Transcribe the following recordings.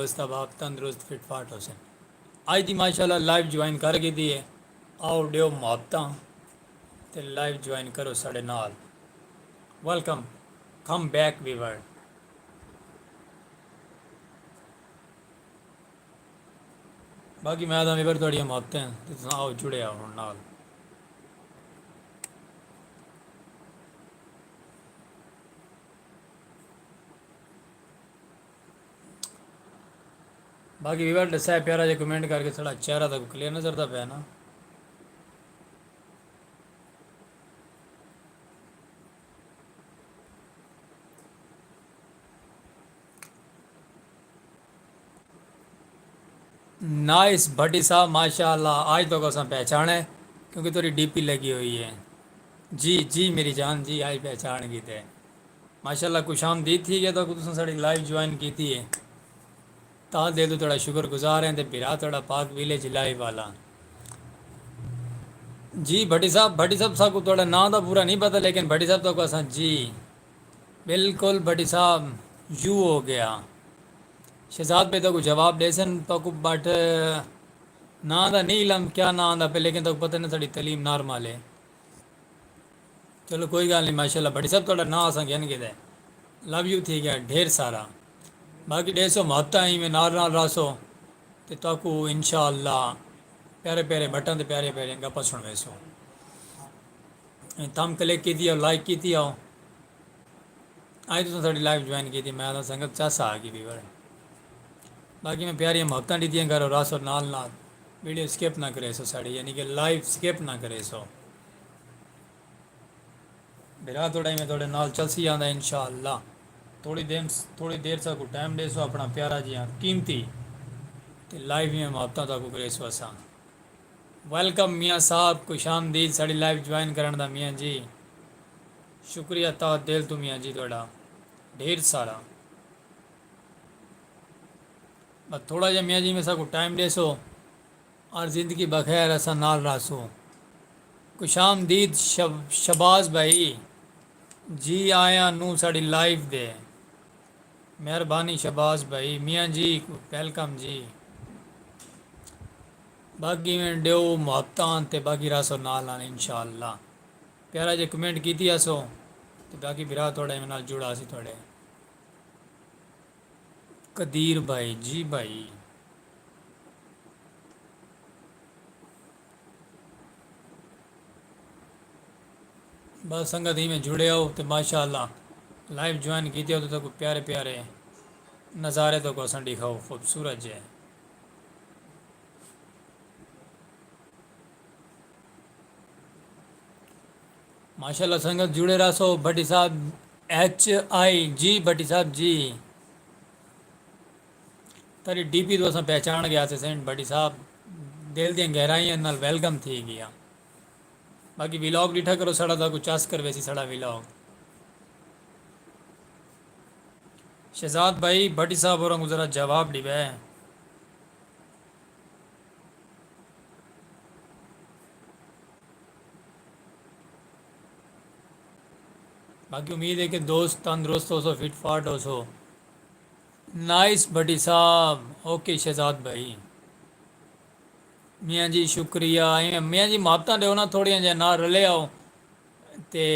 दोस्त अब आप तंदुरुस्त फिट फाट हो सन आज दी माशाल्लाह लाइव ज्वाइन कर गई दी है। आओ डियो मुहब्बतां ते लाइव ज्वाइन करो साढ़े नाल। Welcome come back viewer. बाकी मैं तो वीवर थोड़ी मुहब्बतें ते तुस आओ जुड़े आओ हुण नाल। बाकी वीवर दसा है प्यारा जो कमेंट करके थोड़ा चेहरा तो क्लियर नजर था पे ना। नाइस भट्टी साहब माशाल्लाह आज तो को पहचान है क्योंकि थोड़ी डीपी लगी हुई है। जी जी मेरी जान जी आज पहचान की थे माशाल्लाह कुछ आमदीद थी गया तो तुम साड़ी लाइव ज्वाइन की थी है ता दे तो थोड़ा शुक्रगुजार हैं ते बिरा थोड़ा पाक विलेज लाइव वाला। जी भट्टी साहब साकू थोड़ा नाम तो पूरा नहीं पता लेकिन भट्टी साहब तो को असा जी बिल्कुल भट्टी साहब यू हो गया। शहजाद पे तो कुछ जवाब दे सन तो को बट ना दा नहीं लम क्या ना आंदा पे लेकिन तो पता नहीं थोड़ी तलीम नॉर्मल है। चलो कोई गल नहीं माशाल्लाह भट्टी साहब थोड़ा ना असा ज्ञान के लव यू थी गया ढेर सारा। बाकी 150 महत्ता ही में नाल रासो ते ताकू इंशाअल्लाह प्यारे प्यारे बटन ते प्यारे प्यारे गप्पा सुन वैसो थम क्लिक की थी और लाइक की थी आओ आज तो थोड़ी लाइव ज्वाइन की थी मैं तो संगत चासा आ गई भी बड़े। बाकी मैं प्यारी महत्ता दी थी घर रासो नाल नाल वीडियो स्किप ना करे सो साड़ी यानी कि लाइव स्किप ना करे सो बिरा थोड़ा ही मैं थोड़े नाल चलसी आंदा इंशाअल्लाह। थोड़ी देर से को टाइम दे सो अपना प्यारा जी कीमती ते लाइव में महत्ता तक करे सो असा। वेलकम मियाँ साहब खुश आमदीद साड़ी लाइव ज्वाइन करने दा मियाँ जी शुक्रिया ता दिल तो मियाँ जी थोड़ा ढेर सारा। बस थोड़ा जा मियाँ जी में सबको टाइम दे सो और ज़िंदगी बखैर असा नाल रासो। खुश आमदीद शबाज भाई जी आया नू साड़ी लाइव दे मेहरबानी शबाज भाई मियाँ जी वेलकम जी। बाकी में ड्यो मुहब्बतां ते बाकी रासो नाल आने इंशाअल्लाह प्यारा जे कमेंट की आसो तो बाकी बिरा थोड़ा में नाल जुड़ा सी थोड़े। कदीर भाई जी भाई बस संगत ही में जुड़े हो तो माशाअल्लाह लाइव ज्वाइन की हो तो प्यारे प्यारे नज़ारे तो को असन दिखाओ खूबसूरत जे। माशाल्लाह संगत जुड़े रहो भट्टी साहब HI जी भट्टी साहब जी तारी डीपी तो असा पहचान गया से सेंट भट्टी साहब दिल दी गहराइयां नाल वेलकम थी गया। बाकी विलॉग डिठा करो सड़ा था कुछ चस कर वैसी सड़ा विलॉग शहजाद भाई भट्टी साहब और जरा जवाब डिबे। बाकी उम्मीद है कि दोस्त तंदुरुस्त हो सो फिट फाट हो सो। नाइस भट्टी साहब ओके शहजाद भाई मियाँ जी शुक्रिया मियाँ जी मुहब्बतां दो ना थोड़ियां जे ना रले आओ ते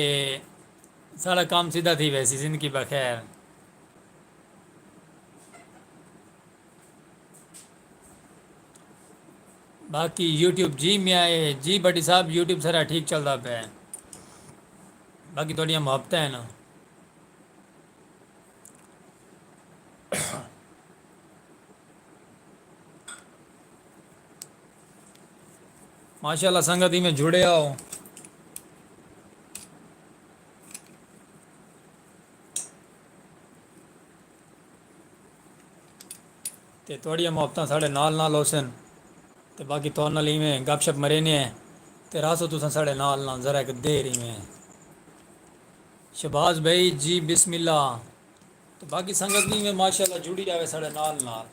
सारा काम सीधा थी वैसी ज़िंदगी बखैर। बाकी यूट्यूब जी मियाँ जी भट्टी साहब यूट्यूब सारा ठीक चलता पे बाकी थोड़ियां मुहब्बतां हैं ना। माशाल्लाह संगत ही में जुड़े आओ ते थोड़ियां मुहब्बतां साढ़े नाल नाल हो सन ते बाकी तो नाल ही में गपशप मरे ने ते रासो तुसा साढ़े नाल नाल जरा एक देर ही में शबाज भाई जी बिस्मिल्लाह तो बाकी संगत भी में माशाल्लाह जुड़ी आवे साढ़े नाल नाल।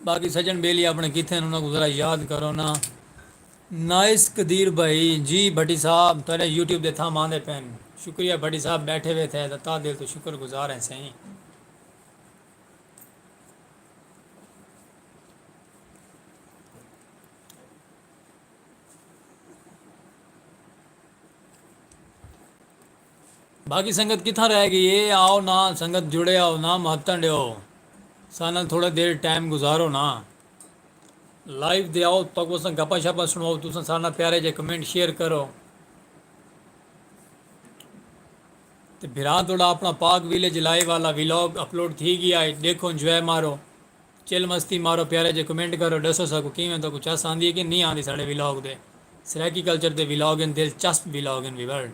बाकी सजन बेली अपने किथे उन्होंने जरा याद करो ना। नाइस कदीर भाई जी भट्टी साहब तेरे यूट्यूब दे था मांदे पैन शुक्रिया भट्टी साहब, बैठे हुए थे ता दिल तो शुक्रगुजार हैं सही। बाकी संगत कितना रहेगी, ये आओ ना संगत जुड़े आओ ना, महत्तन दो सानल थोड़ा देर टाइम गुजारो ना, लाइव दे आओ तक उस गप्पा शप्पा सुनाओ, तुम सारा प्यारे जे कमेंट शेयर करो। तो फिर थोड़ा अपना पाक विलेज लाइव वाला व्लॉग अपलोड थी गया है, देखो इंजॉय मारो, चिल मस्ती मारो, प्यारे जे कमेंट करो, दसो सको किमें तो कुछ आंदी है कि नहीं आती साढ़े व्लॉग दे, सराकी कल्चर दे व्लॉग इन दिलचस्प व्लॉग इन विवर्ड।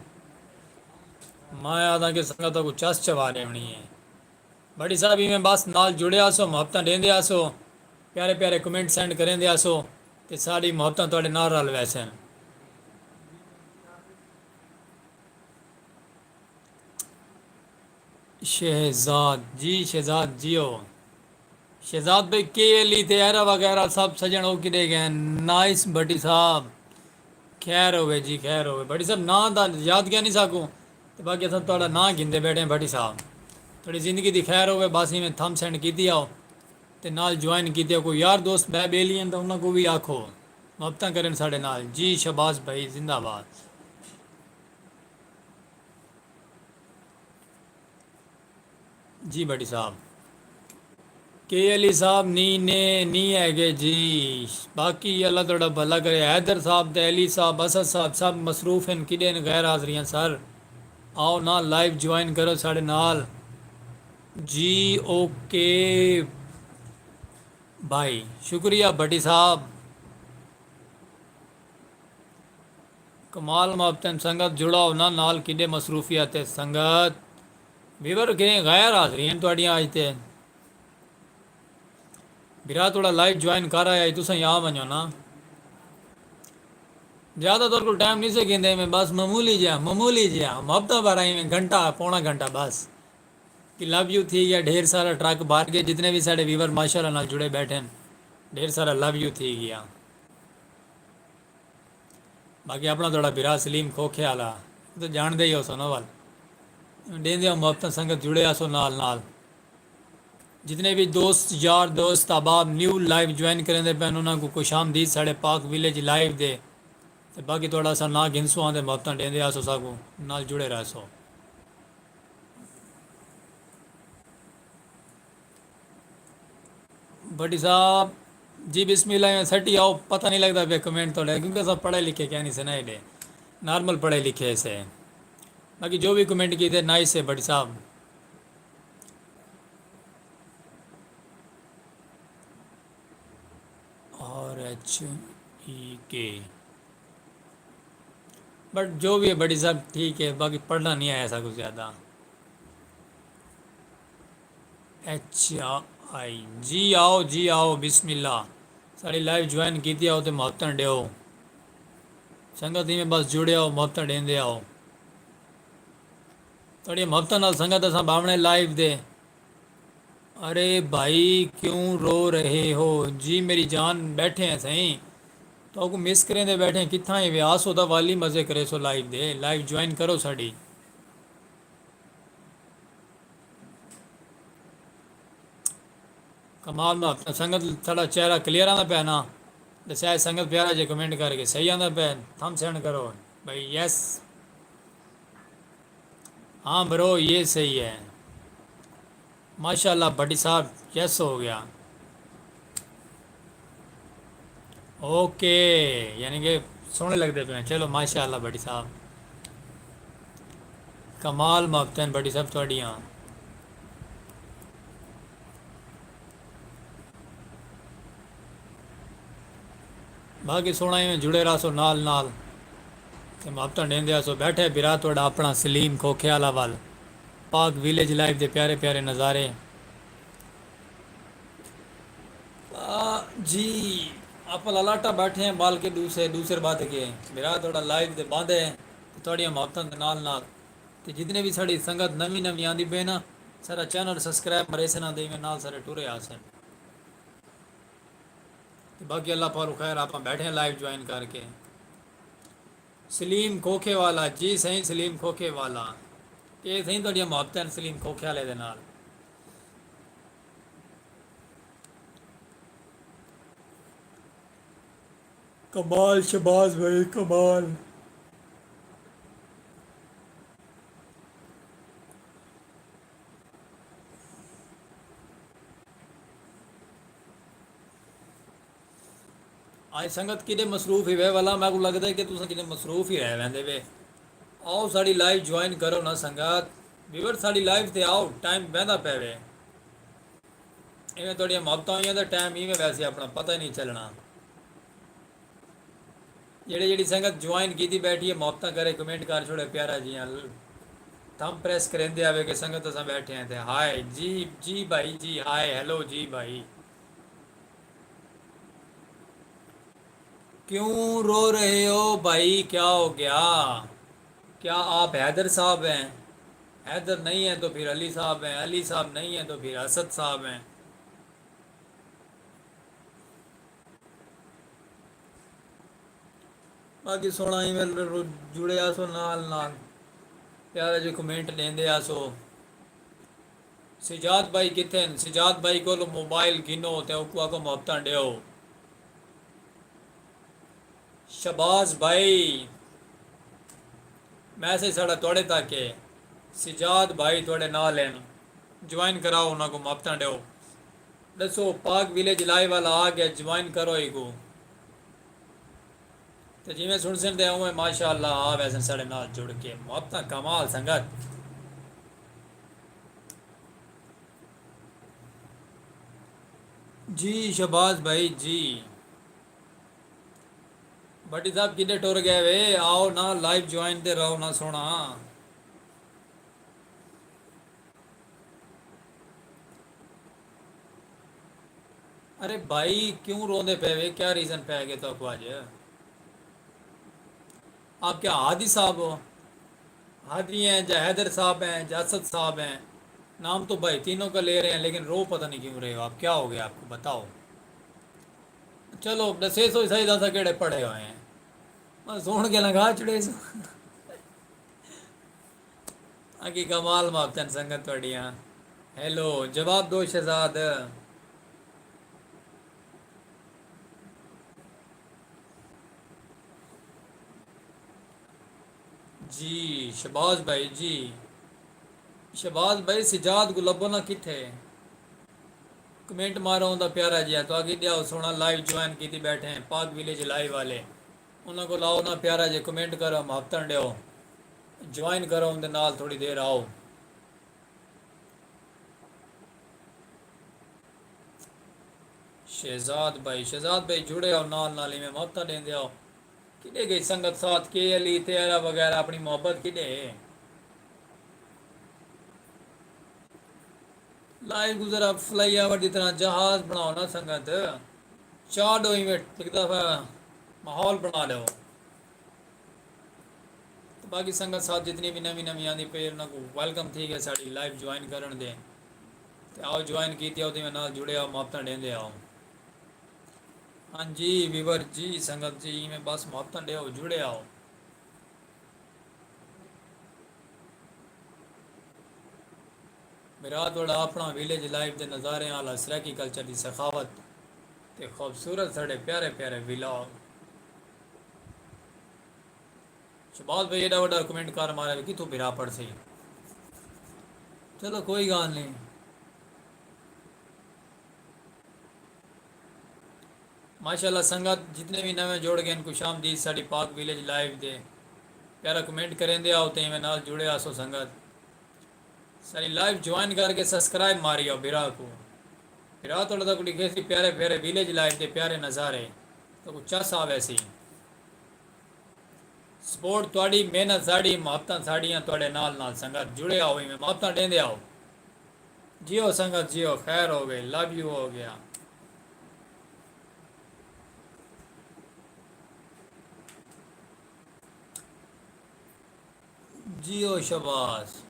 मैं आदा कि संगत को चस चवा रेवनी है। बड़ी साहब ही में बस नाल जुड़े आसो, मुहब्बत देंदे आसो, प्यारे प्यारे कमेंट सेंड करें आसो, तो साड़ी मुहब्बत थोड़े नाल रल वैसे। शहजाद जी, शहजाद जियो, शहजाद भाई के ली तैयारा वगैरह सब सजन हो कि गए, नाइस भट्टी साहब, खैर होवे जी, खैर होवे भट्टी साहब, ना दा याद क्या नहीं सकूँ, तो बाकी सब थोड़ा ना गिनते बैठे हैं भट्टी साहब, थोड़ी ज़िंदगी दी खैर होवे, बस ही में थम सेंड की आओ, तो नाल ज्वाइन की कोई यार दोस्त बै बेली हैं तो उन्होंने को भी आखो मुहब्बत करें साढ़े नाल जी। शबाज भाई जिंदाबाद। जी भट्टी साहब, के अली साहब नी ने नी है गे जी, बाकी अल्लाह थोड़ा भला करे, हैदर साहब ते अली साहब असद साहब सब मसरूफ हैं किडे ने गैर हाजरियाँ सर, आओ ना लाइव ज्वाइन करो साढ़े नाल जी। ओके भाई, शुक्रिया भट्टी साहब, कमाल मुहब्बत संगत जुड़ाओ ना नाल किडे मसरूफियत है संगत, ਵੀਵਰ ਕਿ ਗੈਰ ਹਾਜ਼ਰੀਆਂ ਤੁਹਾਡੀਆਂ ਅੱਜ ਤੇ ਵੀਰਾ ਥੋੜਾ ਲਾਈਵ ਜੁਆਇਨ ਕਰ ਆਇਆ ਤੁਸੀਂ ਆ ਵਣੋ ਨਾ, ज़्यादा तौर को टाइम नहीं से गिंदे में, बस मामूली जिया मुहब्बत भराई में घंटा पौना घंटा बस कि लव यू थी गया, ढेर सारा ट्रक बाहर के जितने भी साढ़े व्यूवर माशाल्लाह नाल जुड़े बैठे हैं, ढेर सारा लव यू थी गया। बाकी अपना थोड़ा बिरा सलीम खोखे वाला तो जानते ही हो सोनोवाल, देंदे हो मुहब्बत संगत जुड़े आसो नाल नाल, जितने भी दोस्त यार दोस्त अहबाब न्यू लाइव ज्वाइन करेंदे पैन उन्होंने को खुश आमदीद साढ़े पाक विलेज लाइव दे, ते बाकी थोड़ा सा ना गिनसो आते मुहब्बत देंदे आसो साकू नाल जुड़े रहो। भट्टी साहब जी बिस्मिल्लाह में सटी आओ, पता नहीं लगता पे कमेंट थोड़े क्योंकि सब पढ़े लिखे क्या नहीं से नहीं डे नॉर्मल पढ़े लिखे से, बाकी जो भी कमेंट किए थे नाइस है भट्टी साहब। और HEK बट जो भी है भट्टी साहब ठीक है, बाकी पढ़ना नहीं आया ऐसा कुछ ज़्यादा। HI जी आओ बिस्मिल्लाह, साड़ी लाइव ज्वाइन की आओ तो मुहब्बत दो संगत ही में बस जुड़े आओ मुहब्बत देंदे आओ, थोड़ी मुहब्बत नाल संगत असा बावने लाइव दे। अरे भाई क्यों रो रहे हो जी मेरी जान, बैठे हैं सही तो आपको मिस करें दे बैठे हैं कितना ही व्यास होता वाली मज़े करे सो लाइव दे, लाइव ज्वाइन करो साड़ी। कमाल में अपना संगत थोड़ा चेहरा क्लियर आना पे ना, दसाए संगत प्यारा जे कमेंट करके सही आना पे थम सेंड करो भाई यस, हाँ ब्रो ये सही है माशाल्लाह भट्टी साहब यस हो गया। ओके यानी कि सोने लगते पे चलो माशाल्लाह भट्टी साहब, कमाल मुहब्बत भट्टी साहब थोड़ियाँ। बाकी सोना में जुड़े रहा सो नाल नाल ते मुहब्बत देंदे आसो, बैठे बिरा थोड़ा अपना सलीम खोखे वाला वाल पाक विलेज लाइफ के प्यारे प्यारे नज़ारे। जी आप लालाटा बैठे हैं बाल के दूसरे दूसरे बात के मेरा थोड़ा लाइव दे बांधे हैं थोड़ी मुहब्बत दे नाल नाल, तो जितने भी साड़ी संगत नवी नवी आंदी पे ना सारा चैनल सब्सक्राइब मरे से ना दे में नाल सारे टुरे आसन, तो बाकी अल्लाह पाक खैर आप बैठे हैं लाइव ज्वाइन करके। सलीम खोखे वाला जी सही सलीम खोखे वाला ये सही थोड़ियां मुहब्बतां सलीम खोखे वाले दे नाल कमाल शबाज भाई कमाल आज संगत किने मसरूफ ही वे वाला मैं को लगता है कि तुम किने मसरूफ ही रह वेंदे वे आओ साड़ी लाइव ज्वाइन करो ना संगत व्यूअर साड़ी लाइव ते आओ टाइम बहदा पैवे इवें थोड़ियां मुहब्बतां होइयां तो टाइम इवें वैसे अपना पता ही नहीं चलना जेड़ी जेड़ी संगत ज्वाइन की बैठी है मुहब्बतां करे कमेंट कर छोड़े प्यारा जी थंब प्रेस करेंदे आवे कि संगत असां बैठे हैं थे हाय जी जी भाई जी हाय हेलो जी भाई क्यों रो रहे हो भाई क्या हो गया क्या आप हैदर साहब हैं हैदर नहीं है तो फिर अली साहब हैं अली साहब नहीं है तो फिर असद साहब हैं बाकी सोना ईमेल जुड़े आसो नाल नाल प्यारे जो कमेंट लेंदे आसो सिजाद भाई किथे न सिजाद भाई को मोबाइल गिनो ते उको आको मुहब्बतां ड्यो शबाज भाई मैसेज साढ़ा तोड़े तक है सिजाद भाई थोड़े नाल हैं ज्वाइन कराओ उन्होंने को मुहब्बतां ड्यो दसो पाक विलेज लाइव वाला आ गया ज्वाइन करो ही को तो जिमें सुन सुनते हूँ माशाअल्लाह आ वैसे साढ़े नाल जुड़ के मुहब्बतां कमाल संगत जी शबाज भाई जी भट्टी साहब किधे टुर गए वे आओ ना लाइव ज्वाइन दे रहो ना सोना अरे भाई क्यों रोंदे पे वे क्या रीज़न पे गए तो आपको आज आप क्या हादी साहब हो हादी हैं या हैदर साहब हैं या असद साहब हैं नाम तो भाई तीनों का ले रहे हैं लेकिन रो पता नहीं क्यों रहे हो आप क्या हो गया आपको बताओ चलो दसे सौ सही दस केड़े पड़े हुए हैं मैं सुन के लगा चुड़े सो आगे कमाल मापचन संगत थोड़ियाँ हेलो जवाब दो शहजाद जी शबाज भाई जी शबाज भाई सिजाद को लभो ना किथे कमेंट मारो उनका प्यारा जी तो आगे दिया सोना लाइव ज्वाइन की बैठे हैं पाक विलेज लाइव वाले उन्होंने को लाओ ना प्यारा जी कमेंट करो मुहब्बतां ड्यो ज्वाइन करो उनके नाल थोड़ी देर आओ शहजाद भाई जुड़े आओ नाल नाल में मुहब्बतां देंदे आओ किडे गई संगत साथ के अली तेरा वगैरह अपनी मोहब्बत किडे लाइव गुजरा फ्लाई ओवर की तरह जहाज बनाओ ना संगत चाडो इवेंट एक दफा माहौल बना लो तो बाकी संगत साथ जितनी भी नवी नवी आती पे उन्होंने को वेलकम थी गया साड़ी लाइव ज्वाइन करन दे ते आओ ज्वाइन की मैं नाल जुड़े आओ मुहब्बतां देंदे आओ हाँ जी विवर जी संगत जी में बस मुहब्बतां दे जुड़े आओ मेरा थोड़ा अपना विलेज लाइफ के नज़ारे आला सराकी कल्चर की सखावत ते खूबसूरत साढ़े प्यारे प्यारे विलाग शबाज भाई एडा वड्डा कमेंट कर मारे कितों बिरा पड़ सी चलो कोई गल नहीं माशाल्लाह संगत जितने भी नवे जोड़ गए इनको शाम दी साड़ी पाक विलेज लाइव दे प्यारा कमेंट करें दे आओ ते में नाल जुड़े आसो संगत सारी लाइव ज्वाइन करके सब्सक्राइब मारी आओ बिरा को बिरा थोड़ा तक लिखे सी प्यारे प्यारे विलेज लाइव दे प्यारे नज़ारे तो कुछ चस आवे सी सपोर्ट थोड़ी मेहनत साड़ी मुहब्बतां साड़ियाँ थोड़े नाल नाल संगत जुड़े आओ में मुहब्बतां देंदे आओ जियो संगत जियो खैर हो गई लव यू हो गया जियो शबाज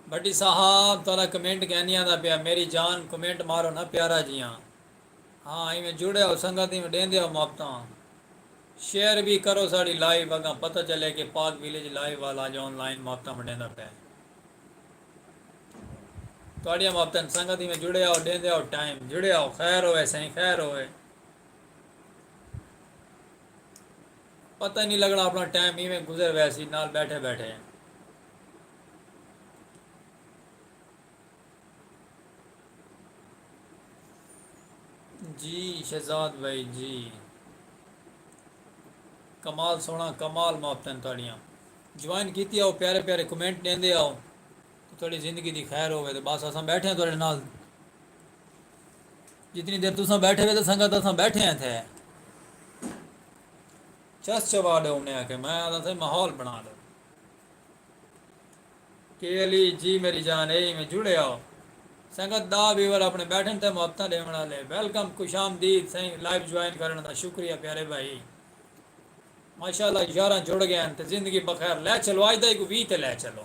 भट्टी साहब थोड़ा कमेंट कहनी आता पिया मेरी जान कमेंट मारो ना प्यारा जियाँ हाँ इवें जुड़े हो संगत इवें देंदे हो मुहब्बतां शेयर भी करो साड़ी लाइव अगर पता चले कि पाक विलेज लाइव वाला जो ऑनलाइन मुफ्त वंडेंदा पे थोड़िया मुफ्तन संगति में जुड़े आओ देंदे आओ टाइम जुड़े आओ खैर होए सही खैर होए पता ही नहीं लगना अपना टाइम ही में गुजर वैसी नाल बैठे बैठे जी शहजाद भाई जी कमाल सोना कमाल मुफ्तन थोड़ियाँ ज्वाइन की आओ प्यारे प्यारे कमेंट देंदे आओ तो थोड़ी जिंदगी दी खैर होवे तो बस असां बैठे हैं थोड़े नाल जितनी देर तुसां बैठे हुए तो संगत असां बैठे हैं थे चस चवा दो उन्हें आके मैं आता थे माहौल बना दो के अली जी मेरी जान ए में जुड़े आओ संगत दा व्यूअर अपने बैठन ते मुहब्बतां देवन वाले वेलकम खुशामदीद सही लाइव ज्वाइन करने का शुक्रिया प्यारे भाई माशाल्लाह यार जुड़ गए हैं तो जिंदगी बखैर ले चलो आज तक 20 ते ले चलो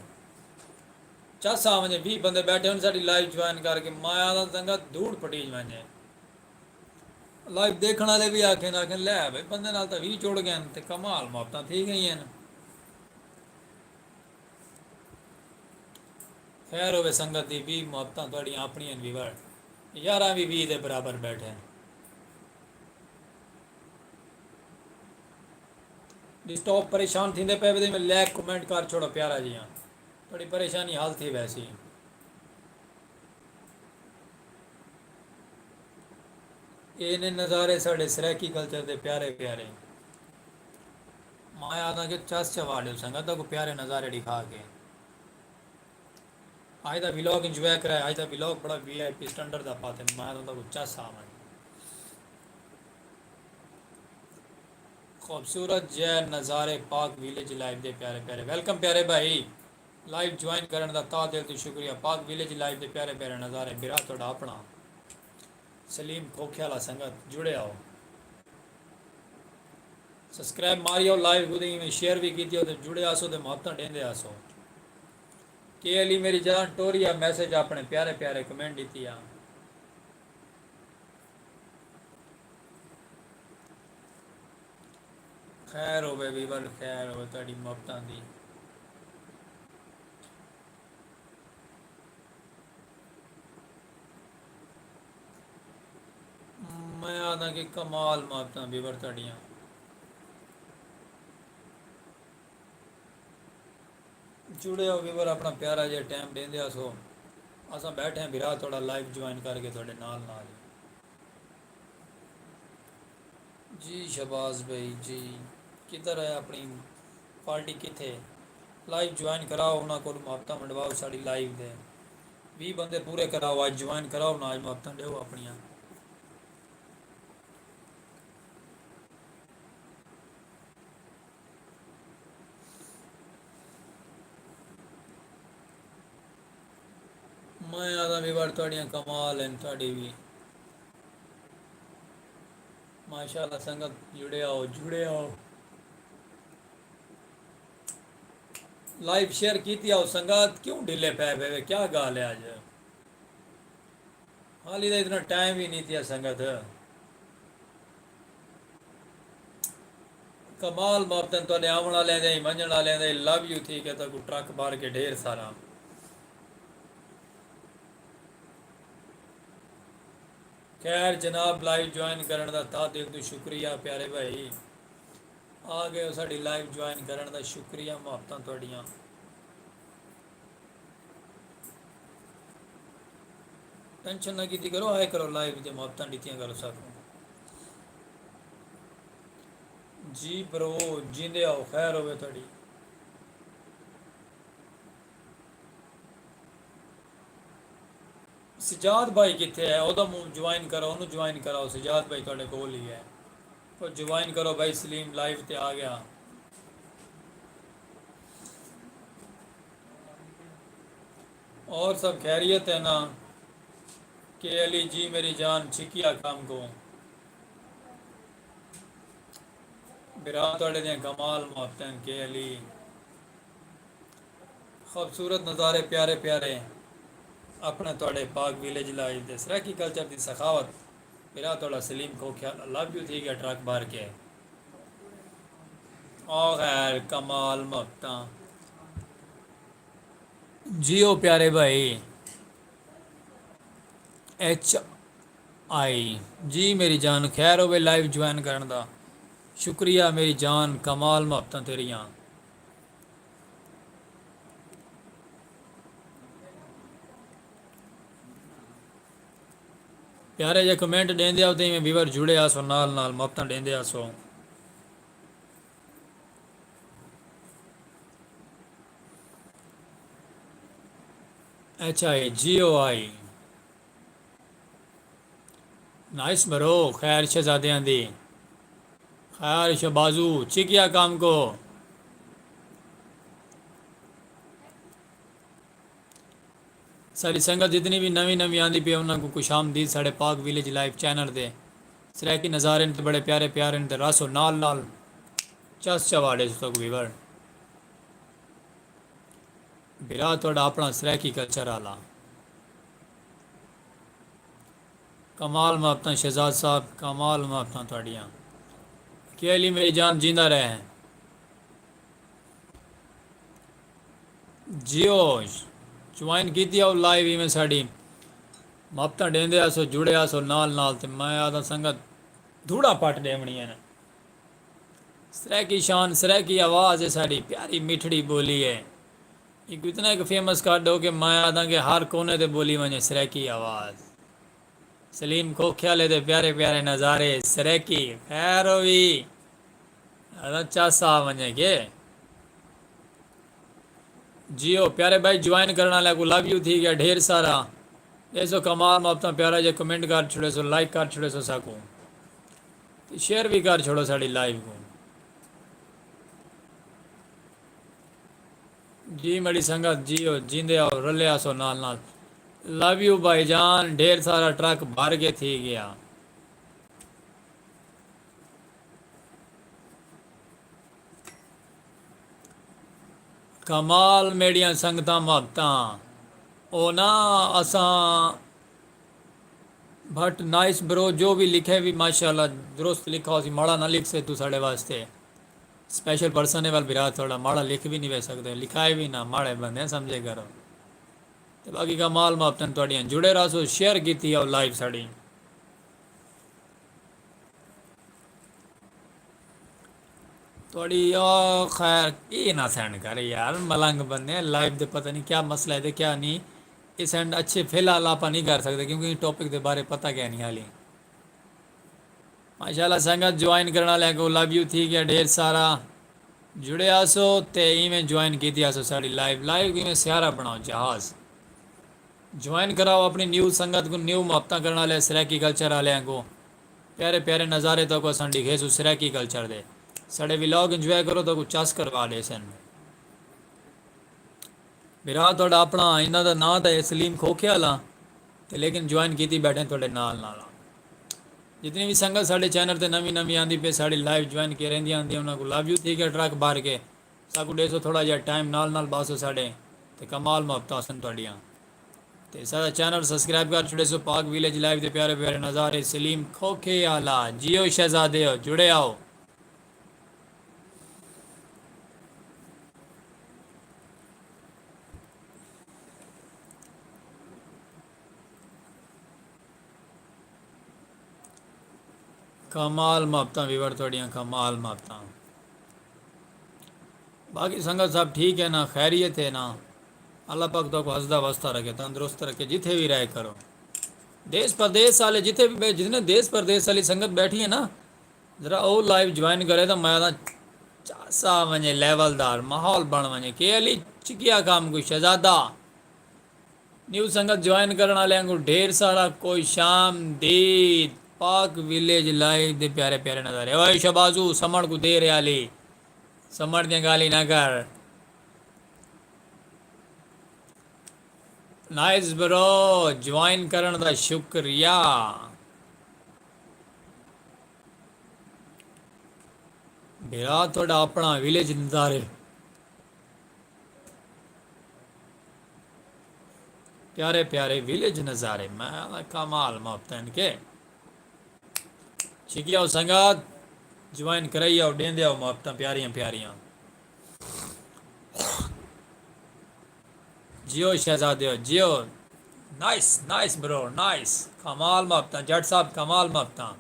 चस आ वने 20 बंदे बैठे हैं साडी लाइव ज्वाइन करके माया दा संगत धूड़ पटीज वने लाइव देखने वाले भी आखें आखें लै भाई बंदे नाल तो 20 जुड़ गए तो कमाल मुहब्बतां थी गई हैं खैर होवे संगत दी 20 मुहब्बतां थोड़ियां अपनियां भी वड़ यारां भी 20 दे बराबर बैठे हैं डिस्टॉप परेशान थींदे पे में लैक कमेंट कर छोड़ो प्यारा जी हाँ थोड़ी परेशानी हल थी वैसी ये ने नज़ारे साढ़े सराकी कल्चर दे प्यारे प्यारे माया आदा के चस चवाड़े संगत को प्यारे नज़ारे दिखा के आज का व्लॉग इंजॉय कराए आज का व्लॉग बड़ा वीआईपी स्टैंडर्ड दा पाते माया आदा को चस आ मैं खूबसूरत जय नज़ारे पाक विलेज लाइव दे प्यारे प्यारे वेलकम प्यारे भाई लाइव ज्वाइन करने का ता दिल तो शुक्रिया पाक विलेज लाइव दे प्यारे प्यारे नज़ारे बिरा थोड़ा अपना सलीम खोख्याला संगत जुड़े आओ सब्सक्राइब मारी आओ लाइव गुदी में शेयर भी की तो जुड़े आसो तो मुहब्बत देंदे आसो के अली मेरी जान टोरिया मैसेज अपने प्यारे प्यारे कमेंट दी आ खैर होवे वीवर खैर होवे ताड़ी मुहब्बतां दी मैं आदा कि कमाल मुहब्बतां वीवर ताड़ियां जुड़े हो वीवर अपना प्यारा जे टाइम देंदे आसो असां बैठे हैं बिरा थोड़ा लाइव ज्वाइन करके थोड़े नाल नाल जी शबाज भाई जी किधर है अपनी पार्टी किथे लाइव ज्वाइन कराओ उन्होंने को मुहब्बतां मंडवाओ साड़ी लाइव दे 20 बंदे पूरे कराओ आज ज्वाइन कराओ ना आज मुहब्बतां दो अपनियां मैं आदा वीवर थोड़ियां कमाल हैं थोड़ी भी माशाल्लाह संगत जुड़े आओ लाइव शेयर की आओ संगत क्यों ढीले पै पे क्या गाल है आज हाली तो इतना टाइम ही नहीं थी संगत कमाल मुहब्बतन तो आवन वाले दे मंझण वाले दे लव यू थी के तो ट्रक बार के ढेर सारा खैर जनाब लाइव ज्वाइन करने का ता दिल तो शुक्रिया प्यारे भाई आ गए साड़ी लाइव ज्वाइन करने का शुक्रिया मुहब्बतां थोड़ियां टेंशन ना की करो आए करो लाइव जो मुहब्बतां दित्तियां करो सको जी ब्रो जींदे आओ खैर होवे थोड़ी सजाद भाई कितने है ओदा ज्वाइन करो उन्होंने ज्वाइन कराओ सजाद भाई थोड़े कोल ही है तो ज्वाइन करो भाई सलीम लाइव ते आ गया और सब खैरियत है ना के अली जी मेरी जान छिकिया काम को बिरा थोड़े दिन कमाल मुहब्बतन के अली खूबसूरत नज़ारे प्यारे प्यारे अपने थोड़े पाक विलेज लाइव दे सराकी कल्चर की सखावत मेरा थोड़ा सलीम को ख्याल लव यू थी गया ट्रक बार के ओ खैर कमाल मफ्ता जियो प्यारे भाई एच आई जी मेरी जान खैर होवे लाइव ज्वाइन करन दा शुक्रिया मेरी जान कमाल मुहब्बतां तेरियां प्यारे जे कमेंट देंदे आओ ते में व्यूवर जुड़े आसो नाल नाल मुहब्बतां देंदे आसो H I Jio I nice bro खैर शहजादियां दी खैर शबाजू चिकिया काम को सारी संगत जितनी भी नवी नवी आंदी पे उन्होंने कुछ आमदीद साढ़े पाक विलेज लाइव चैनल दे सराकी नज़ारे ने तो बड़े प्यारे प्यारे ने तो रासो नाल नाल चस चवाड़े तक वीवर बिरा थोड़ा अपना सराकी कल्चर आला कमाल मुहब्बतां शहजाद साहब कमाल मुहब्बतां थोड़ियां के लिए मेरी जान जिंदा रहे हैं जियो ज्वाइन की थी और लाइव ही में साड़ी मुहब्बतां देंदे आसो जुड़े आसो नाल नाल ते मैं आदा संगत धूड़ा पट देवनी है ना सरै की शान सरै की आवाज़ है साड़ी प्यारी मिठड़ी बोली है एक इतना एक फेमस कार्ड हो कि मैं आदा के हर कोने ते बोली वने सरै की आवाज़ सलीम खोख्याले दे प्यारे प्यारे नज़ारे सरै की खैर होवी अच्छा सा वने के जियो प्यारे भाई ज्वाइन करने वाले को लव यू थी गया ढेर सारा ऐसो कमाल में अपना प्यारा जो कमेंट कर छोड़े सो लाइक कर छोड़े सो साको तो शेयर भी कर छोड़ो साड़ी लाइव को जी मेरी संगत जियो जिंदे आओ रले आसो नाल नाल लव यू भाईजान ढेर सारा ट्रक भर के थी गया कमाल मेड़िया संगतां मुहब्बतां ओ ना असा बट नाइस ब्रो जो भी लिखे भी माशाल्लाह दुरुस्त लिखा हो सी माड़ा ना लिख से तू साढ़े वास्ते स्पेशल पर्सन है वाल बिरा थोड़ा माड़ा लिख भी नहीं वे सकते लिखाए भी ना माड़े बंदे समझे करो तो बाकी कमाल मुहब्बतां थोड़ियां जुड़े रहो शेयर की थी और लाइव साड़ी थोड़ी खैर ये ना सेंड कर यार मलंग बंदे लाइव दे पता नहीं क्या मसला है ते क्या नहीं ये सेंड अच्छे फिलहाल आप नहीं कर सकते क्योंकि टॉपिक के बारे पता क्या नहीं हाली माशाल्लाह संगत ज्वाइन करने वाले को लव यू थी क्या ढेर सारा जुड़े आसो ते में ज्वाइन की थी आसो साड़ी लाइव लाइव में स्यारा बनाओ जहाज़ ज्वाइन कराओ अपनी न्यू संगत को न्यू मुहब्बतां करने वाले सराकी कल्चर वाले को प्यारे प्यारे नज़ारे तो को अस दिखे सो सराकी कल्चर दे साढ़े व्लॉग इंजॉय करो तो कुछ चस करवा दे सन मेरा थोड़ा अपना इन्हों का नाम तो है सलीम खोखे वाला तो लेकिन ज्वाइन की बैठे थोड़े नाल नाल जितनी भी संगत साढ़े चैनल पर नवी नवी आती पे साड़ी लाइव ज्वाइन की रही आती उन्होंने को लव यू थी गया ट्रक बार के साकू डेसो थोड़ा जहा टाइम नाल नाल बासो साढ़े तो कमाल मुहब्बतां सन थोड़ियां तो सारा चैनल सब्सक्राइब कर छुड़े सो पाक विलेज लाइव के प्यारे प्यारे नज़ारे सलीम खोखे आला जियो शहजादे हो जुड़े आओ कमाल मुहब्बतां वीवर थोड़ियां कमाल मुहब्बतां बाकी संगत सब ठीक है ना खैरियत है ना अल्लाह पाक तो हंसदा वसता रखे तंदुरुस्त रखे जिथे भी रहे करो देश प्रदेश वाले जिथे भी जितने देश प्रदेश वाली संगत बैठी है ना जरा ओ लाइव ज्वाइन करे तो मैं चासा वने लेवलदार माहौल बन वने के अली चिकिया काम कोई शहजादा न्यू संगत ज्वाइन करने वाले को ढेर सारा कोई शाम दीद पाक विलेज लाइव दे प्यारे प्यारे नज़ारे ओए शबाजू समण को दे रही समण दियां गाली ना कर नाइस ब्रो ज्वाइन करने का शुक्रिया बेरा थोड़ा अपना विलेज नज़ारे प्यारे प्यारे विलेज नज़ारे मैं कमाल मुहब्बतां इनके चिकिया संगत ज्वाइन कराई आओ देंदे आओ मोहब्बतां प्यारियां प्यारियां। जियो शहजादे हो जियो। Nice nice bro nice. कमाल मोहब्बतां जट साहब कमाल मोहब्बतां।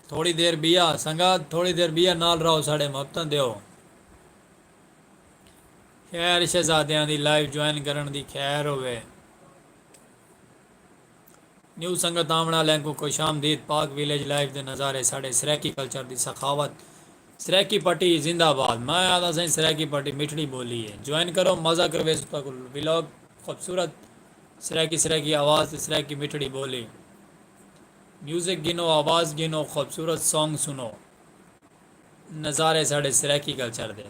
थोड़ी देर बिया संगा थोड़ी देर बिया नाल रहो साढ़े मोहब्बतां दियो। खैर शहजादियां दी लाइव ज्वाइन करन दी खैर होवे। न्यू संगत आमना लैंको खुश आमदीद। पाक विलेज लाइव दे नज़ारे साढ़े सराकी कल्चर दी सखावत। सराकी पट्टी जिंदाबाद। मैं आता सही सराकी पट्टी मिठड़ी बोली है। ज्वाइन करो मज़ा करवे व्लॉग खूबसूरत। सराकी सराकी आवाज़ सराकी मिठड़ी बोली। म्यूज़िक गिनो आवाज़ गिनो खूबसूरत सॉन्ग सुनो। नज़ारे साढ़े सराकी कल्चर दे।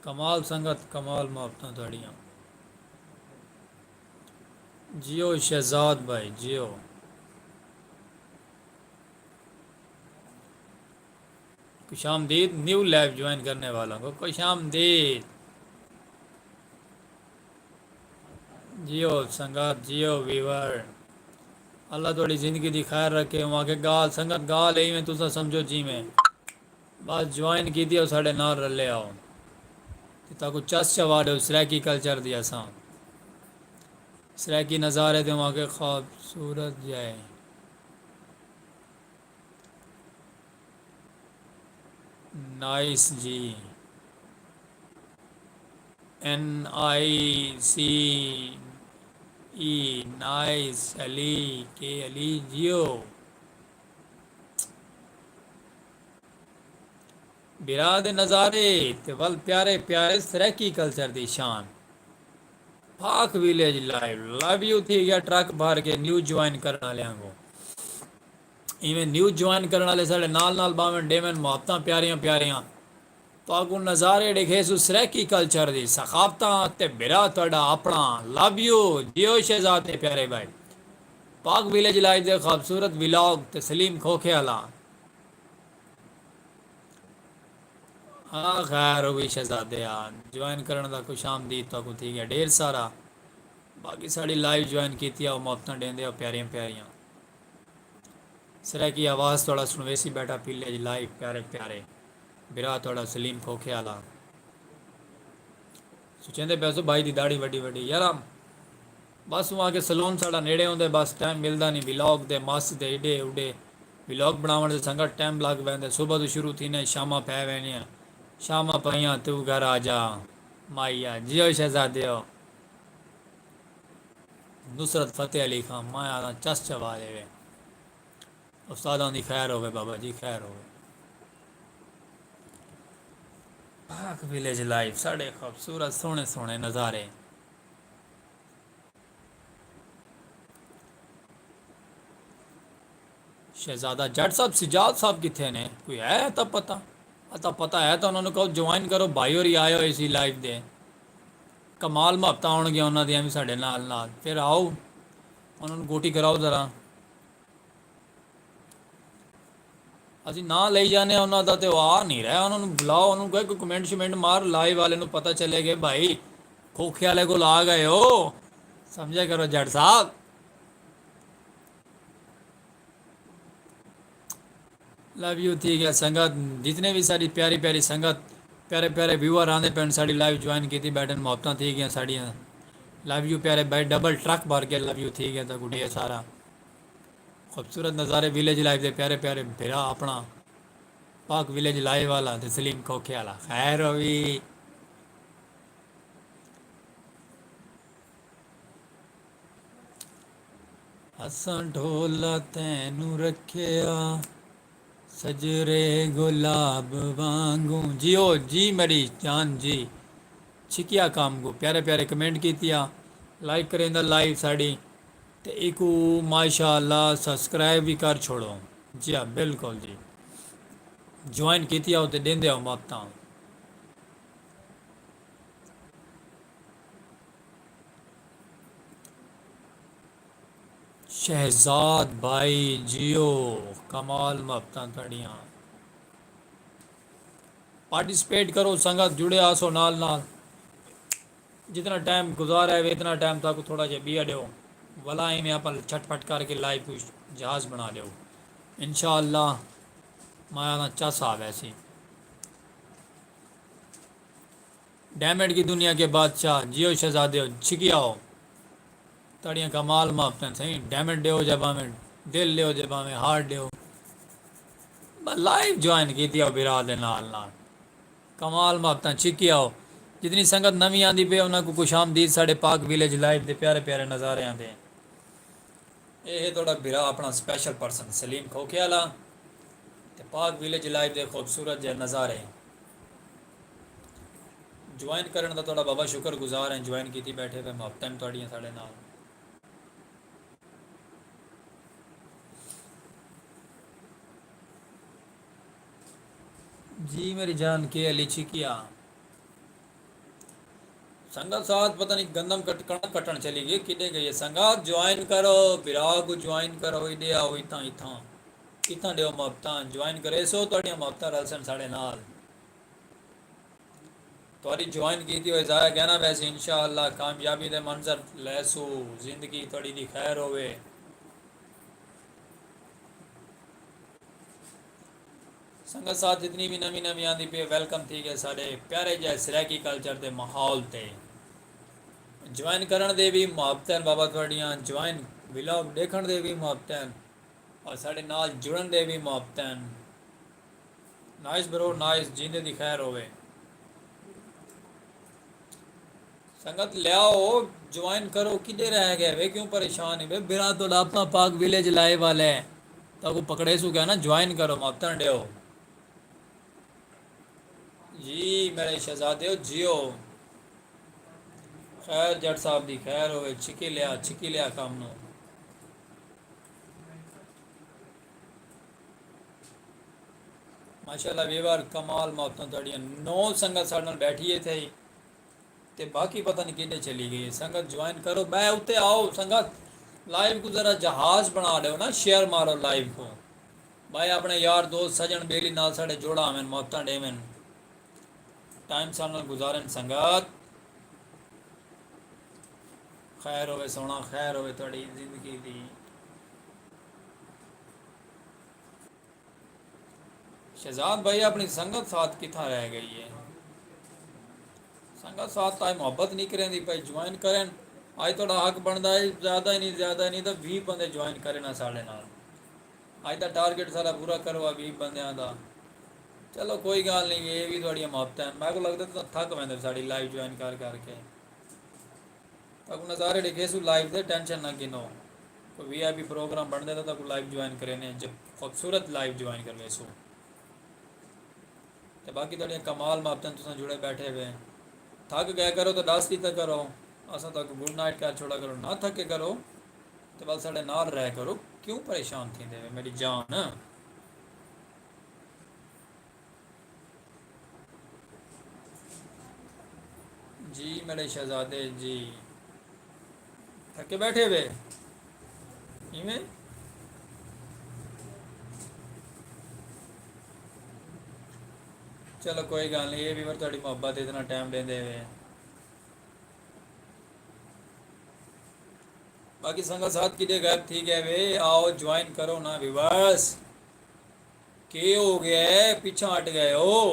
कमाल संगत कमाल मोहब्बतां थोड़ियाँ। जियो शहजाद भाई जियो। खुश आमदीद न्यू लाइव ज्वाइन करने वालों को खुश आमदीद। जियो संगत जियो वीवर। अल्लाह थोड़ी ज़िंदगी दी खैर रखे। वहाँ के गाल संगत गाल यही में तुसा समझो जी में बस ज्वाइन की थी साढ़े नाल रले आओ ताकू चस चवा दो सराकी कल्चर दी असां सराकी नज़ारे थे वहाँ के खूबसूरत जाए। नाइस जी। NICE नाइस अली के अली जियो। बिराद नज़ारे ते वल प्यारे प्यारे सराकी कल्चर दी शान। पाक विलेज लाइव लव यू थी गया ट्रक भर के न्यू ज्वाइन करने वाले को इवें न्यू ज्वाइन करने वाले साढ़े नाल नाल बावन डेमन मुहब्बतां प्यारियां प्यारियां ताकू नज़ारे दिखे सु सराकी कल्चर दी सखावतां ते बिरा तोड़ा अपना लव यू जियो शहजादे प्यारे भाई। पाक विलेज लाइव दे खूबसूरत व्लॉग ते सलीम खोखे वाला। हाँ खैर हो गई शहजादे यार ज्वाइन करने का खुश आमदीद तो ठीक है ढेर सारा। बाकी साड़ी लाइव ज्वाइन की थी मुफ्त देंदे प्यारियां प्यारियां। सर की आवाज़ थोड़ा सुनवेसी बैठा पीले लाइव प्यारे प्यारे बिरा थोड़ा सलीम खोखे आला सोचेंदे पैसो भाई दी दाढ़ी वड्डी वड्डी यार बस वहाँ के सलून साड़ा नेड़े होंगे बस टाइम मिलता नहीं विलॉग दे मस्त दे एडे उडे विलॉग बनाने से संगत टाइम लग पैंदा सुबह तो शुरू थी ने शामा पै वैनियां शामा पईयां तू घर आ जा माइया जियो शहजादे हो। नुसरत फतेह अली खान मैं आदा चस चबा देवे उस्तादां दी खैर होवे बाबा जी खैर होवे। पाक विलेज लाइव साढ़े खूबसूरत सोहने सोहने नज़ारे। शहजादा जट साहब सिजाद साहब कितने ने कोई है तब पता है तो उन्होंने कहो ज्वाइन करो भाई और ही आए हो इसी लाइव दे कमाल मुहब्बत आउणगियां उन्हों दियां भी साढ़े नाल नाल फिर आओ उन्होंने गोटी कराओ ज़रा ਅਸੀਂ ਨਾ ਲਈ ਜਾਂਦੇ ਆ ਉਹਨਾਂ ਦਾ ਤੇ ਉਹ ਆ ਨਹੀਂ ਰਿਹਾ ਉਹਨਾਂ ਨੂੰ ਬੁਲਾਓ ਉਹਨੂੰ ਕਹੇ ਕੋਈ ਕਮੈਂਟ ਸ਼ਮੈਂਟ ਮਾਰ ਲਾਈਵ ਵਾਲੇ ਨੂੰ ਪਤਾ ਚੱਲੇ ਕਿ ਭਾਈ ਖੋਖੇ ਵਾਲੇ ਕੋਲ ਆ ਗਏ ਹੋ समझा करो जट साहब। लव यू थी गया संगत जितने भी सारी प्यारी प्यारी संगत प्यारे प्यारे व्यूअर आते पे साड़ी लाइव ज्वाइन की थी बैठन मुहब्बत थी गई साड़ियाँ लव यू प्यारे भाई डबल ट्रक भर के लव यू थी गया तो गुड़िया सारा खूबसूरत नज़ारे विलेज लाइव के प्यारे प्यारे फिरा अपना पाक विलेज लाइव वाला तो सलीम खोखे वाला खैर हो भी हसन ढोला तैनू रखिया सजरे गुलाब वांगू जियो जी मेरी जान जी छिकिया काम को प्यारे प्यारे कमेंट की लाइक करें लाइव साड़ी तो एक माशाअल्लाह सब्सक्राइब भी कर छोड़ो जी हाँ बिल्कुल जी ज्वाइन की तो देंदे आओ मुहब्बतां। शहजाद भाई जियो कमाल मुहब्बतां थड़ियाँ पार्टिसिपेट करो, संगत जुड़े आसो नाल नाल। जितना टाइम गुजारा है इतना टाइम तक थोड़ा जहा बिया दो, वला में आप छटपट करके लाइफ को जहाज़ बना दो इंशाअल्लाह। माया चा साहब ऐसी डैमेड की दुनिया के बादशाह जियो शहजादे हो छिकियाओ तड़ियाँ कमाल मापते सही डैमेज दो जब हमें दिल दो जब हमें हार्ट दो लाइव ज्वाइन की थी बिरा दे नाल नाल कमाल मापता छिकियाओ। जितनी संगत नवी आंदी पे उन्होंने को खुश आमदीद साढ़े पाक विलेज लाइव दे प्यारे प्यारे नज़ारे आते हैं। ये थोड़ा बिरा अपना स्पेशल पर्सन सलीम खोखियाला ते पाक विलेज लाइव दे खूबसूरत जे नज़ारे ज्वाइन करने का थोड़ा बाबा शुक्र गुजार हैं। ज्वाइन की थी बैठे पे मुहब्बत थोड़ियाँ साढ़े नाल। जी मेरी जान के अली छिकिया संगत साथ पता नहीं गंदम कटन चली गई किडे गई है संगत ज्वाइन करो बिरा को ज्वाइन करो इडे आओ इतना इतना इतना दो मुहब्बत ज्वाइन करे सो थोड़ियाँ मुहब्बत रलसन साढ़े नाल थोड़ी ज्वाइन की थी ज़ाया कहना वैसे इंशाअल्लाह कामयाबी दे मंजर लैसू जिंदगी थोड़ी दी खैर होवे। संगत साथ जितनी भी नवी नवी आंदी पे वेलकम थी गए सारे प्यारे जै सराकी कल्चर के माहौल ते ज्वाइन करन दे भी मुहब्बत बाबा थोड़ियाँ ज्वाइन व्लॉग देखण दे भी मुहब्बत और साढ़े नाल जुड़न दे भी मुहब्बत। नाइस ब्रो नाइस जींदे दी खैर होवे। संगत लियाओ ज्वाइन करो किधे रह गए वे क्यों परेशान है वे बिरा तो अपना पाक विलेज लाए वाले हैं तो को पकड़े सु क्या ना ज्वाइन करो मुहब्बत दो जी मेरे शहजादे हो जियो खैर जट साहब दी खैर होवे छिकी लिया काम नो माशाल्लाह वीवर कमाल मुहब्बत थोड़ी नौ संगत साढ़े नाल बैठी थे ते बाकी पता नहीं किधे चली गई संगत ज्वाइन करो मैं उत्ते आओ संगत लाइव को ज़रा जहाज़ बना दो ना शेयर मारो लाइव को भाई अपने यार दोस्त सजन बेली नाल साढ़े जोड़ा हमें मुहब्बत डेमें टाइम साल गुजारन संगत खैर होवे सोना खैर होवे थोड़ी जिंदगी दी। शहजाद भाई अपनी संगत साथ कितना रह गई है संगत साथ तो मुहब्बत नहीं करें दी भाई ज्वाइन करें आज थोड़ा हक बनता है ज़्यादा ही नहीं तो 20 बंदे ज्वाइन करें ना साढ़े नाल आज का टारगेट सारा पूरा करो 20 बंद का चलो कोई गल नहीं ये भी थोड़ी मुहब्बत है। मैं को लगता तो थक पैंदे साड़ी लाइव ज्वाइन कर करके तक नज़ारे दिखे सू लाइव दे टेंशन ना गिनो कोई VIP प्रोग्राम बनते तो तक लाइव ज्वाइन करें जब खूबसूरत लाइव ज्वाइन कर सो तो बाकी थोड़ी कमाल मुहब्बत तुम जुड़े बैठे हुए थक गए करो तो 10 की तक करो असा तक गुड नाइट कर छोड़ा करो ना थके करो तो बस साढ़े नाल रह करो क्यों परेशान थी दे मेरी जान। जी मेरे शहजादे जी थके बैठे हुए इवें चलो कोई गल नहीं ये भी फिर थोड़ी मुहब्बत इतना टाइम देंदे हुए बाकी संगत साथ किधे गायब थी गए वे आओ ज्वाइन करो ना विवास के हो गया है पीछा हट गए हो।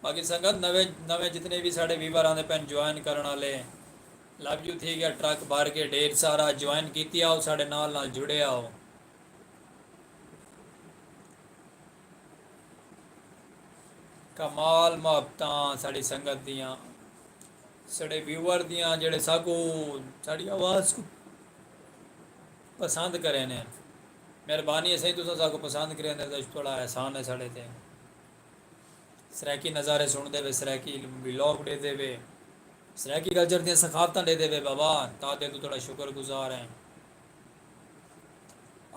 बाकी संगत नवे नवे जितने भी साढ़े वीवर आते पैन ज्वाइन करने वाले लव यू थी गया ट्रक भर के ढेर सारा ज्वाइन की आओ साढ़े नाल नाल जुड़े आओ। कमाल मुहब्बत साड़ी संगत दियाँ साढ़े व्यूअर दियाँ जेड़े सागो साड़ी आवाज़ को पसंद करें ने मेहरबानी है सही तुम सागो पसंद करें तो थोड़ा एहसान है साढ़े ते सराकी नज़ारे सुन दे वे सराकी व्लॉग दे दे वे सराकी कल्चर दी सखावत दे दे वे बाबा तादे तो थोड़ा शुक्र गुजार हैं।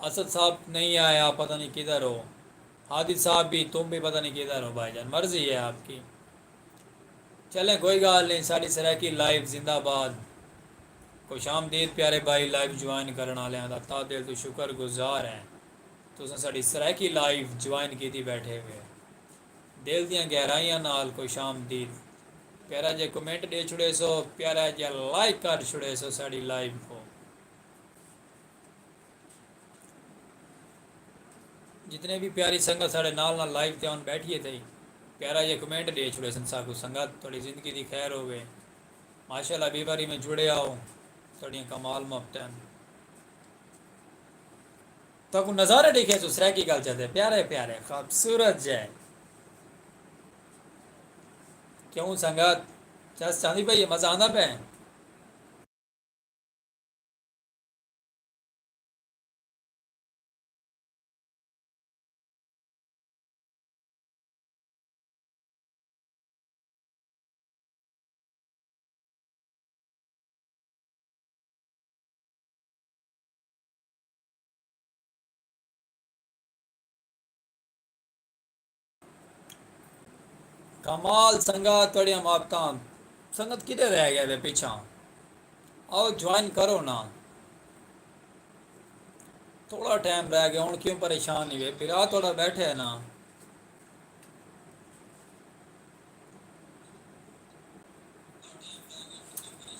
असद साहब नहीं आया पता नहीं किधर हो हादिद साहब भी तुम भी पता नहीं किधर हो भाईजान मर्जी है आपकी। चलें कोई गल नहीं साड़ी सराकी लाइव जिंदाबाद खुश आमदीद प्यारे भाई लाइव ज्वाइन करने वाले ता दिल तो शुक्र गुजार हैं तुम साड़ी सराकी लाइव ज्वाइन की बैठे हुए। ਦਿਲ ਦੀਆਂ ਗਹਿਰਾਈਆਂ ਨਾਲ ਖੁਸ਼ ਆਮਦੀਦ। ਪਿਆਰਾ ਜੇ ਕਮੈਂਟ ਦੇ ਛੁੜੇ ਸੋ, ਪਿਆਰਾ ਜਿਹਾ ਲਾਈਕ ਕਰ ਛੁੜੇ ਸੋ ਸਾਡੀ ਲਾਈਵ को। जितने भी प्यारी संगत साढ़े नाल नाल लाइव ते आन बैठिए थे, प्यारा ये कमेंट दे छुड़े संसार को। संगत थोड़ी ज़िंदगी दी खैर होवे, माशाल्लाह बीमारी में जुड़े आओ, थोड़ी कमाल मुफ्तन तो नज़ारे देखे तो सर की गल चलते प्यारे प्यारे खूबसूरत जय। क्यों संगत चस चांदी भाई मज़ा आंदा पे? कमाल संगत थोड़ी मापता संगत किधर रह गया वे पीछा, आओ ज्वाइन करो ना, थोड़ा टाइम रह गया हूँ, क्यों परेशान नहीं वे फिर थोड़ा बैठे है ना।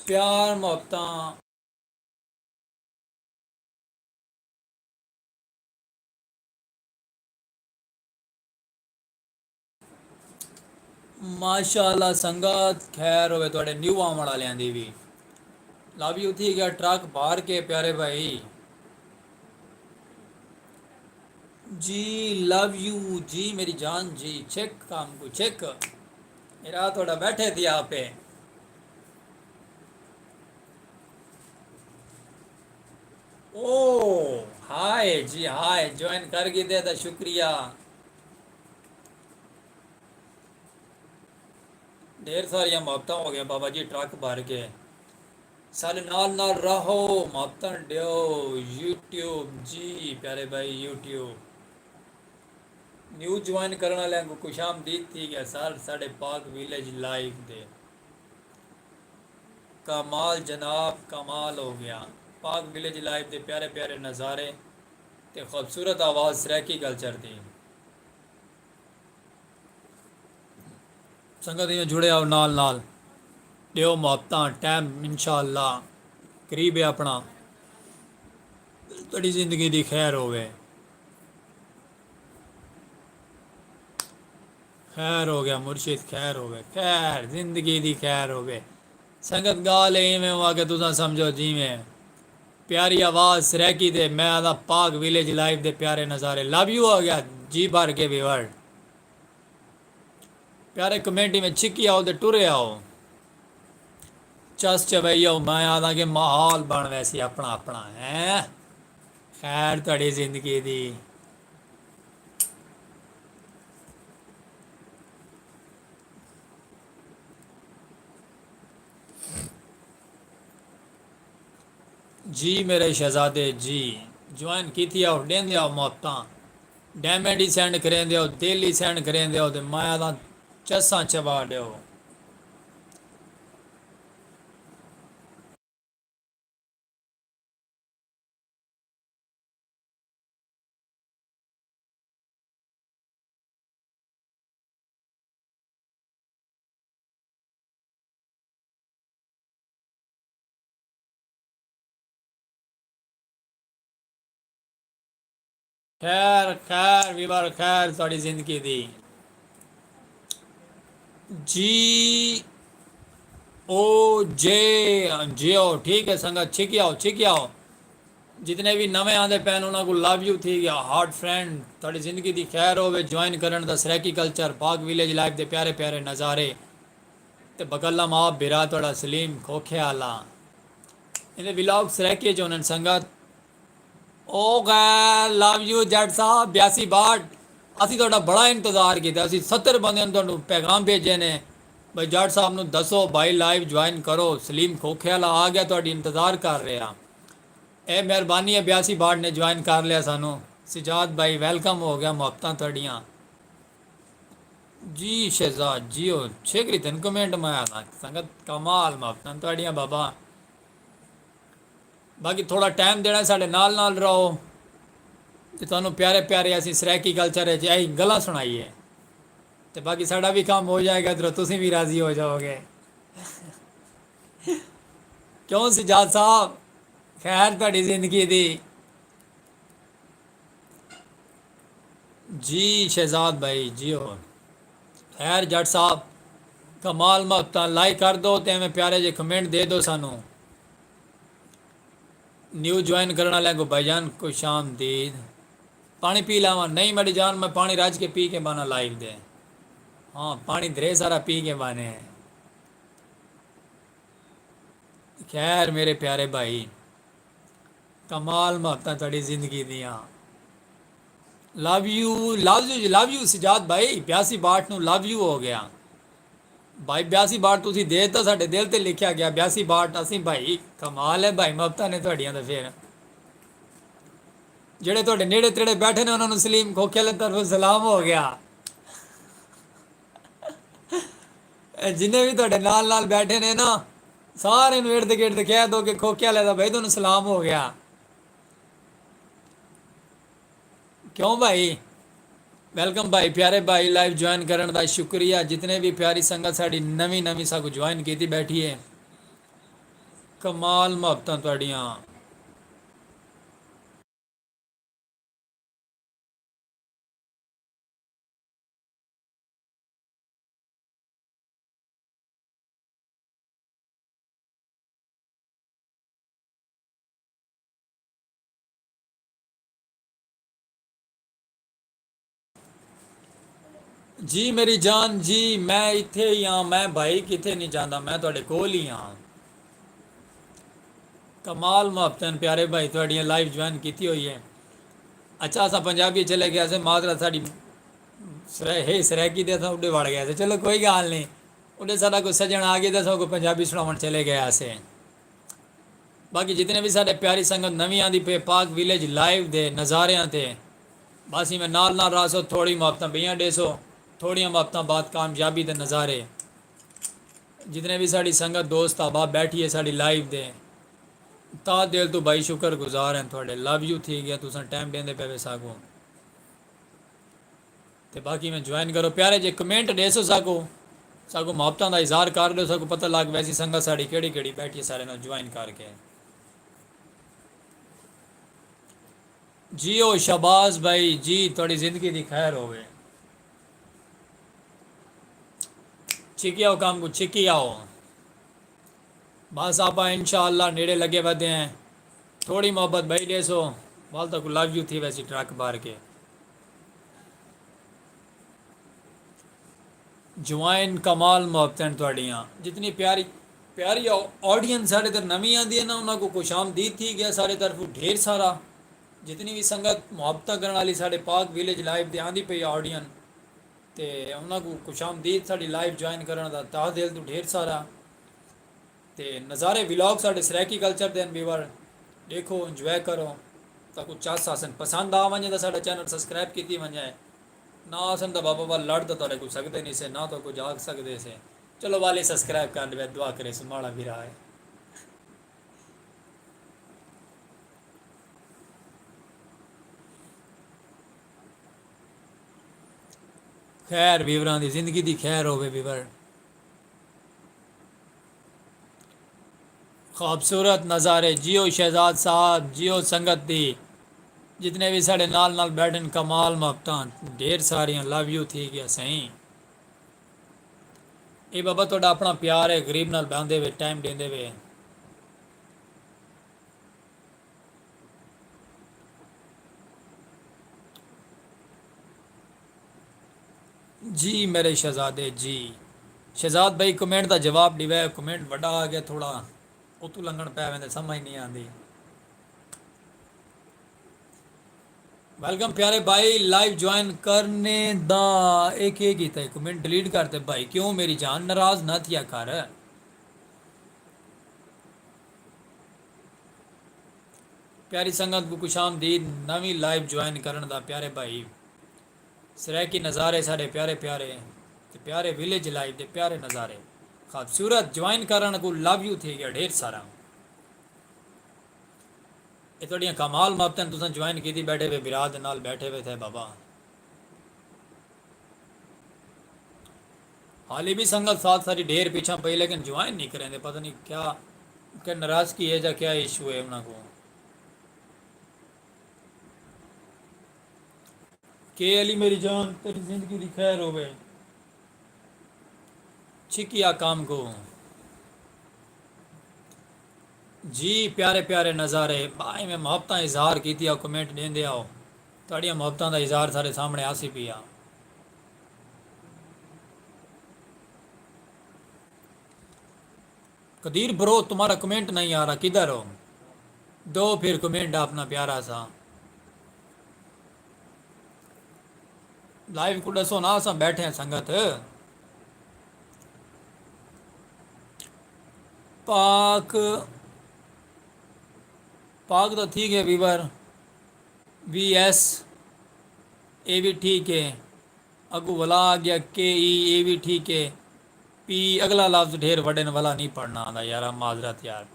प्यार मोहब्बत माशाल्लाह संगत खैर होवे थोड़े न्यू आने वालियां दी भी। लव यू थी गया ट्रक बाहर के प्यारे भाई जी। लव यू जी मेरी जान जी। चेक काम को चेक मेरा थोड़ा बैठे थे यहाँ पे। ओ हाय जी हाय, ज्वाइन कर गए थे तो शुक्रिया। ढेर सारिया मोहब्बत हो गया बाबा जी ट्रक भर के। सारे नाल नाल रहो मोहब्बत दियो। यूट्यूब जी प्यारे भाई यूट्यूब न्यू ज्वाइन करने वाले को खुश आमदीद थी गया सर साढ़े पाक विलेज लाइव दे। कमाल जनाब कमाल हो गया। पाक विलेज लाइव दे प्यारे प्यारे नज़ारे ते खूबसूरत आवाज़ सराकी कल्चर दी। संगत में जुड़े आओ नाल नाल दियो मोहब्बत टाइम इंशाअल्लाह करीब है अपना, बड़ी ज़िंदगी दी खैर होवे। खैर हो गया मुर्शिद खैर हो गए खैर जिंदगी दी खैर हो गए। संगत गाल इवें हुआ कि तुसा समझो जिवें प्यारी आवाज़ सरैकी दे मैं आदा पाक विलेज लाइव दे प्यारे नज़ारे। लव यू हो गया जी भर के भी वर्ड प्यारे कमेंटी में छिकी आओ तो टुरे आओ चस चबई आओ। मैं आदा कि माहौल बन वैसी अपना अपना है खैर थोड़ी जिंदगी दी। जी मेरे शहजादे जी ज्वाइन की थी आओ दें आओ मोहब्बत डैमेज ही सेंड करें दो दिल ही सेंड करें दो तो मैं दा चसा चबा दो। खैर खैर वीवर खैर थोड़ी जिंदगी दी जी। ओ जे जियो ठीक है संगत छिकी आओ जितने भी नवे आंदे पैन उन्होंने को लव यू थी गया हार्ट फ्रेंड थोड़ी जिंदगी दी खैर होवे ज्वाइन करन दा सराकी कल्चर पाक विलेज लाइफ दे प्यारे प्यारे नज़ारे ते बगल्ला माँ बिरा थोड़ा सलीम खोखे आला इन्हें विलाग सराकी जो उन्हें संगत ओ गैर लव यू जट साहब 82 62 ਅਸੀਂ ਤੁਹਾਡਾ ਬੜਾ ਇੰਤਜ਼ਾਰ ਕੀਤਾ ਅਸੀਂ 70 ਬੰਦਿਆਂ ਨੂੰ ਤੁਹਾਨੂੰ ਪੈਗਾਮ ਭੇਜੇ ਨੇ ਬਈ ਜੱਟ ਸਾਹਿਬ ਨੂੰ ਦੱਸੋ ਭਾਈ ਲਾਈਵ ਜੁਆਇਨ ਕਰੋ ਸਲੀਮ ਖੋਖੇ ਵਾਲਾ ਆ ਗਿਆ ਤੁਹਾਡੀ ਇੰਤਜ਼ਾਰ ਕਰ ਰਿਹਾ। ਇਹ ਮਿਹਰਬਾਨੀ ਹੈ 82 62 ਨੇ ਜੁਆਇਨ ਕਰ ਲਿਆ ਸਾਨੂੰ। ਸਿਜਾਦ ਭਾਈ ਵੈਲਕਮ ਹੋ ਗਿਆ ਮੁਹੱਬਤਾਂ ਤੁਹਾਡੀਆਂ ਜੀ। ਸ਼ਹਿਜ਼ਾਦ ਜੀਓ ਛੇਕਰੀ ਤਨ ਕਮੈਂਟ ਮੈਂ ਆਣਾ ਸੰਗਤ ਕਮਾਲ ਮੁਹੱਬਤਾਂ ਤੁਹਾਡੀਆਂ ਬਾਬਾ। ਬਾਕੀ ਥੋੜਾ ਟਾਈਮ ਦੇਣਾ ਸਾਡੇ ਨਾਲ ਨਾਲ ਰਹੋ ਤੇ ਤੁਹਾਨੂੰ ਪਿਆਰੇ ਪਿਆਰੇ ਅਸੀਂ ਸਰਾਇਕੀ ਕਲਚਰ ਵਿੱਚ ਇਹ ਗੱਲਾਂ ਸੁਣਾਈਏ। तो बाकी साड़ा भी काम हो जाएगा, इधरों तुसी भी राजी हो जाओगे। क्यों सजाद साहब, खैर ਤੁਹਾਡੀ ਜ਼ਿੰਦਗੀ ਦੀ। जी शहजाद भाई जी हो। खैर जट साहब, कमाल मुहब्बत लाइक कर दो ते एवें प्यारे जे कमेंट दे दो सानू। न्यू ज्वाइन करने वाले को भाईजान खुश आमदीद। पानी पी लावा? नहीं मेरी जान, मैं पानी रज के पी के बाना लाइव दे। हाँ पानी धरे सारा पी के बाने हैं। खैर मेरे प्यारे भाई, कमाल मुहब्बत थोड़ी जिंदगी दियाँ। Love you love you love you Sajjad भाई, 82 ਬਾਟ ਨੂੰ ਲਵ ਯੂ ਹੋ ਗਿਆ ਭਾਈ। 82 ਬਾਟ ਤੁਸੀਂ ਦੇ ਤਾਂ ਸਾਡੇ ਦਿਲ ਤੇ ਲਿਖਿਆ ਗਿਆ। 82 ਬਾਟ ਅਸੀਂ ਭਾਈ, ਕਮਾਲ ਹੈ ਭਾਈ ਮੁਹੱਬਤਾਂ ਨੇ ਤੁਹਾਡੀਆਂ। ਤਾਂ ਫਿਰ ਜਿਹੜੇ ਤੁਹਾਡੇ ਨੇੜੇ ਤੇੜੇ ਬੈਠੇ ਨੇ ਉਹਨਾਂ ਨੂੰ ਸਲੀਮ ਖੋਖੇ ਵਾਲੇ ਤਰਫੋਂ ਸਲਾਮ ਹੋ ਗਿਆ। ਜਿੰਨੇ ਵੀ ਤੁਹਾਡੇ ਨਾਲ ਨਾਲ ਬੈਠੇ ਨੇ ਨਾ, ਸਾਰੇ ਨੂੰ ਇਰਦ ਗਿਰਦ ਕਹਿ ਦੋ ਕਿ ਖੋਖੇ ਵਾਲੇ ਦਾ ਭਾਈ ਤੁਹਾਨੂੰ ਸਲਾਮ ਹੋ ਗਿਆ। क्यों भाई? वेलकम भाई प्यारे भाई, लाइव ज्वाइन करने का शुक्रिया। जितने भी प्यारी संगत साड़ी नवी नवी सागू ज्वाइन की बैठी है, कमाल मुहब्बत तुहाड़ियां। जी मेरी जान जी, मैं इत्थे ही हाँ। मैं भाई किथे नहीं जाता, मैं तुहाडे कोल ही हाँ। कमाल मुहब्बत प्यारे भाई तुहाड़ियां लाइव ज्वाइन की हुई है। अच्छा असा पंजाबी चले गया से, माजरा साड़ी सरैकी दे उड़े वड़ गया से। चलो कोई गल नहीं, उड़े सारा कोई सजन आ गया तो कोई पंजाबी सुनावन चले गया से। बाकी जितने भी साढ़े प्यारी संगत नवी आँदी पे पाक विलेज लाइव दे नज़ारियां थे, बस ही मैं नाल नाल रासो थोड़ी मुहब्बत बियाँ डेसो, थोड़ियाँ मुहब्बत बाद कामयाबी के नज़ारे। जितने भी साड़ी संगत दोस्त अहबाब बैठी है साड़ी लाइव दे, ता दिल तो भाई शुक्र गुजार हैं थोड़े। लव यू थी गया तुसा टाइम देंदे पे सागो। तो बाकी मैं ज्वाइन करो प्यारे जे कमेंट दे सो सागो, सागो मुहब्बत का इजहार कर दो, सागो पता लग वैसी संगत साड़ी केड़ी केड़ी बैठी है सारे ना ज्वाइन करके। जी ओ शबाज भाई जी, थोड़ी जिंदगी दी खैर होवे। छिकी आओ काम को छिकी आओ। बस आप इंशाअल्लाह नेड़े लगे बदे हैं। थोड़ी मोहब्बत भाई डेसो, वाल तक लव यू थी वैसी ट्रक बार के। ज्वाइन कमाल मुहब्बत थोड़ियाँ जितनी प्यारी प्यारी ऑडियंस साढ़े तर नवी आँदी है ना, उन्होंने को खुश आमदीद थी गया सारे तरफ ढेर सारा। जितनी भी संगत मुहब्बत करने वाली साढ़े पाक विलेज लाइव दे आँदी पई ऑडियंस, तो उन्होंने को खुश आमदीद साड़ी लाइव ज्वाइन करने का ता दिल तो ढेर सारा। तो नज़ारे विलॉग साढ़े सरैकी कल्चर दे व्यूवर देखो इंजॉय करो। तो कुछ चास आसन पसंद आ वजे तो साढ़ा चैनल सबसक्राइब की वजे, ना आसन तो बाबा वाल लड़ तो थोड़े कुछ सकते नहीं से, ना तो कुछ आग सकते से। चलो वाले सबसक्राइब कर दे, दुआ करे सुमाड़ा भी रहा है। खैर वीवरां की जिंदगी की खैर होवे वीवर। खूबसूरत नज़ारे जियो शहजाद साहब, जियो संगत दी। जितने भी साढ़े नाल नाल बैठन कमाल मुहब्बत ढेर सारियां। लव यू थी गया सही। ये बाबा थोड़ा अपना प्यार है गरीब नाल बहंदे वे टाइम देंदे वे। जी मेरे शहजादे जी। शहजाद भाई कमेंट का जवाब दिवे, कमेंट बड़ा आ गया थोड़ा उतू लंघन पै वेंदे, समझ नहीं आती। वेलकम प्यारे भाई लाइव ज्वाइन करने दा। एक ही था कमेंट डिलीट करते भाई, क्यों मेरी जान नाराज ना थिया कर। प्यारी संगत को खुश आमदीद नवी लाइव ज्वाइन करने दा प्यारे भाई। सरैकी नज़ारे साढ़े प्यारे प्यारे ते प्यारे विलेज लाइव दे प्यारे नज़ारे। खूबसूरत ज्वाइन करने को लव यू थी गया ढेर सारा। ये थोड़ियाँ कमाल मुहब्बत तुसें ज्वाइन की बैठे हुए बिराद नाल बैठे हुए थे बाबा। हाली भी संगत साथ सारी ढेर पीछा पई लेकिन ज्वाइन नहीं करेंगे, पता नहीं क्या क्या नाराजगी है या क्या इशू है उनको। के अली मेरी जान तेरी जिंदगी की खैर होवे, छिकिया काम को। जी प्यारे प्यारे नज़ारे भाई मैं मुहब्बत इजहार की कमेंट देंदे आओ, ਤੁਹਾਡੀਆਂ ਮੁਹੱਬਤਾਂ ਦਾ इजहार सारे सामने आसी पिया। कदीर ब्रो तुम्हारा कमेंट नहीं आ रहा, किधर हो? दो फिर कमेंट अपना प्यारा सा। लाइव को दसो ना, असां बैठे हैं संगत। पाक पाक तो ठीक है वीवर, वी एस ए भी ठीक है, अगू वला आ गया के ई ए भी ठीक है, पी अगला लफ्ज़ ढेर वडन वाला नहीं पढ़ना आंदा यार, माजरत यार।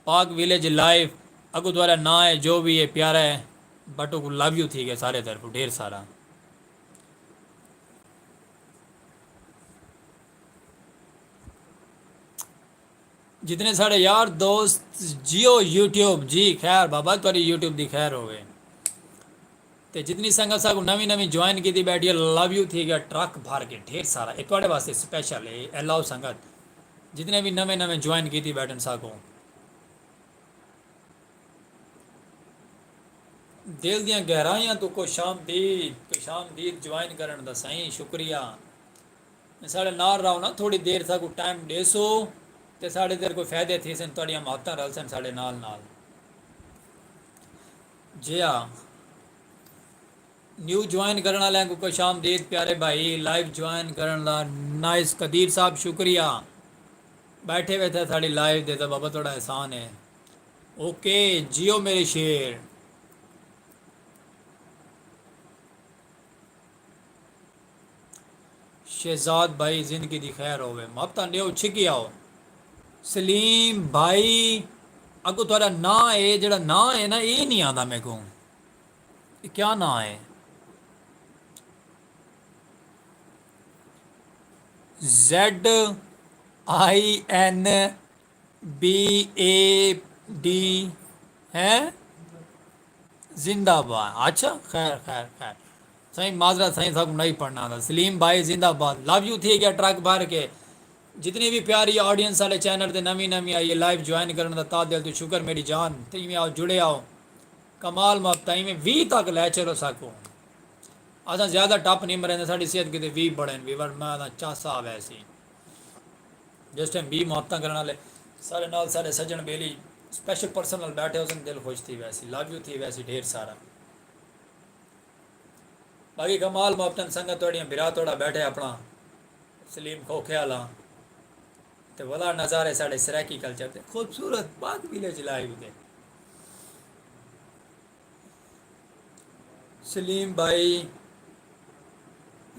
पाक विलेज लाइव अगू द्वारा ना है जो भी है प्यारा है, बटो को लव यू ठीक है सारे तरफ ढेर सारा। जितने साढ़े यार दोस्त जियो यूट्यूब जी खैर बाबा तुरी यूट्यूब की खैर होवे, ते जितनी संगत साहब नवी नवी ज्वाइन की बैठी है लव यू थी गया ट्रक भर के ढेर सारा, ये थोड़े वास्ते स्पेशल है अलाउ संगत जितने भी नवे नवे ज्वाइन की बैठन साको दिल दियाँ गहराइयाँ तो को शामदीद ज्वाइन करन दा सही शुक्रिया। साढ़े नाल रहो ना थोड़ी देर साको टाइम देसो ते साढ़े देर कोई फायदे थी सन, तुहाड़ियां मुहब्बतां रल सन साढ़े नाल नाल। जी हाँ न्यू ज्वाइन करने वाले को खुश आमदीद प्यारे भाई, लाइव ज्वाइन करने ला नाइस कदीर साहब शुक्रिया, बैठे हुए थे साड़ी लाइव दे तो बाबा थोड़ा एहसान है। ओके जियो मेरे शेर। शहजाद भाई जिंदगी दी खैर होवे, मुहब्बतां दियो छिकी आओ। सलीम भाई अगो थोड़ा ना है जड़ा ना है ना ये नहीं आता मेरे को, क्या ना है? Z I N B A D है जिंदाबाद। अच्छा खैर खैर खैर सही माजरा सही सब नहीं पढ़ना था। सलीम भाई जिंदाबाद, लव यू थी क्या ट्रक भर के। जितनी भी प्यारी ऑडियंस वाले चैनल ते नवी नवी आई है लाइव ज्वाइन करने का ता दिल तो शुक्र मेरी जान, ते में आओ जुड़े आओ कमाल मुहब्बत में 20 तक लै चलो सको। असा ज़्यादा टप नहीं मरेंगे, साड़ी सेहत कितने 20 बढ़े वीवर मैं चासा वैसी जिस टाइम 20 मुहब्बत करने वाले सारे नाल सारे सज्जन बेली स्पेशल पर्सनल बैठे उस दिल खुश थी वैसी, लव यू थी वैसी ढेर सारा। बाकी कमाल मुहब्बत संगत थोड़ियाँ बिरा थोड़ा बैठे अपना सलीम खोखे आला तो वाला नज़ारे साढ़े सराकी कल्चर थे खूबसूरत पाक विलेज लाइव थे। सलीम भाई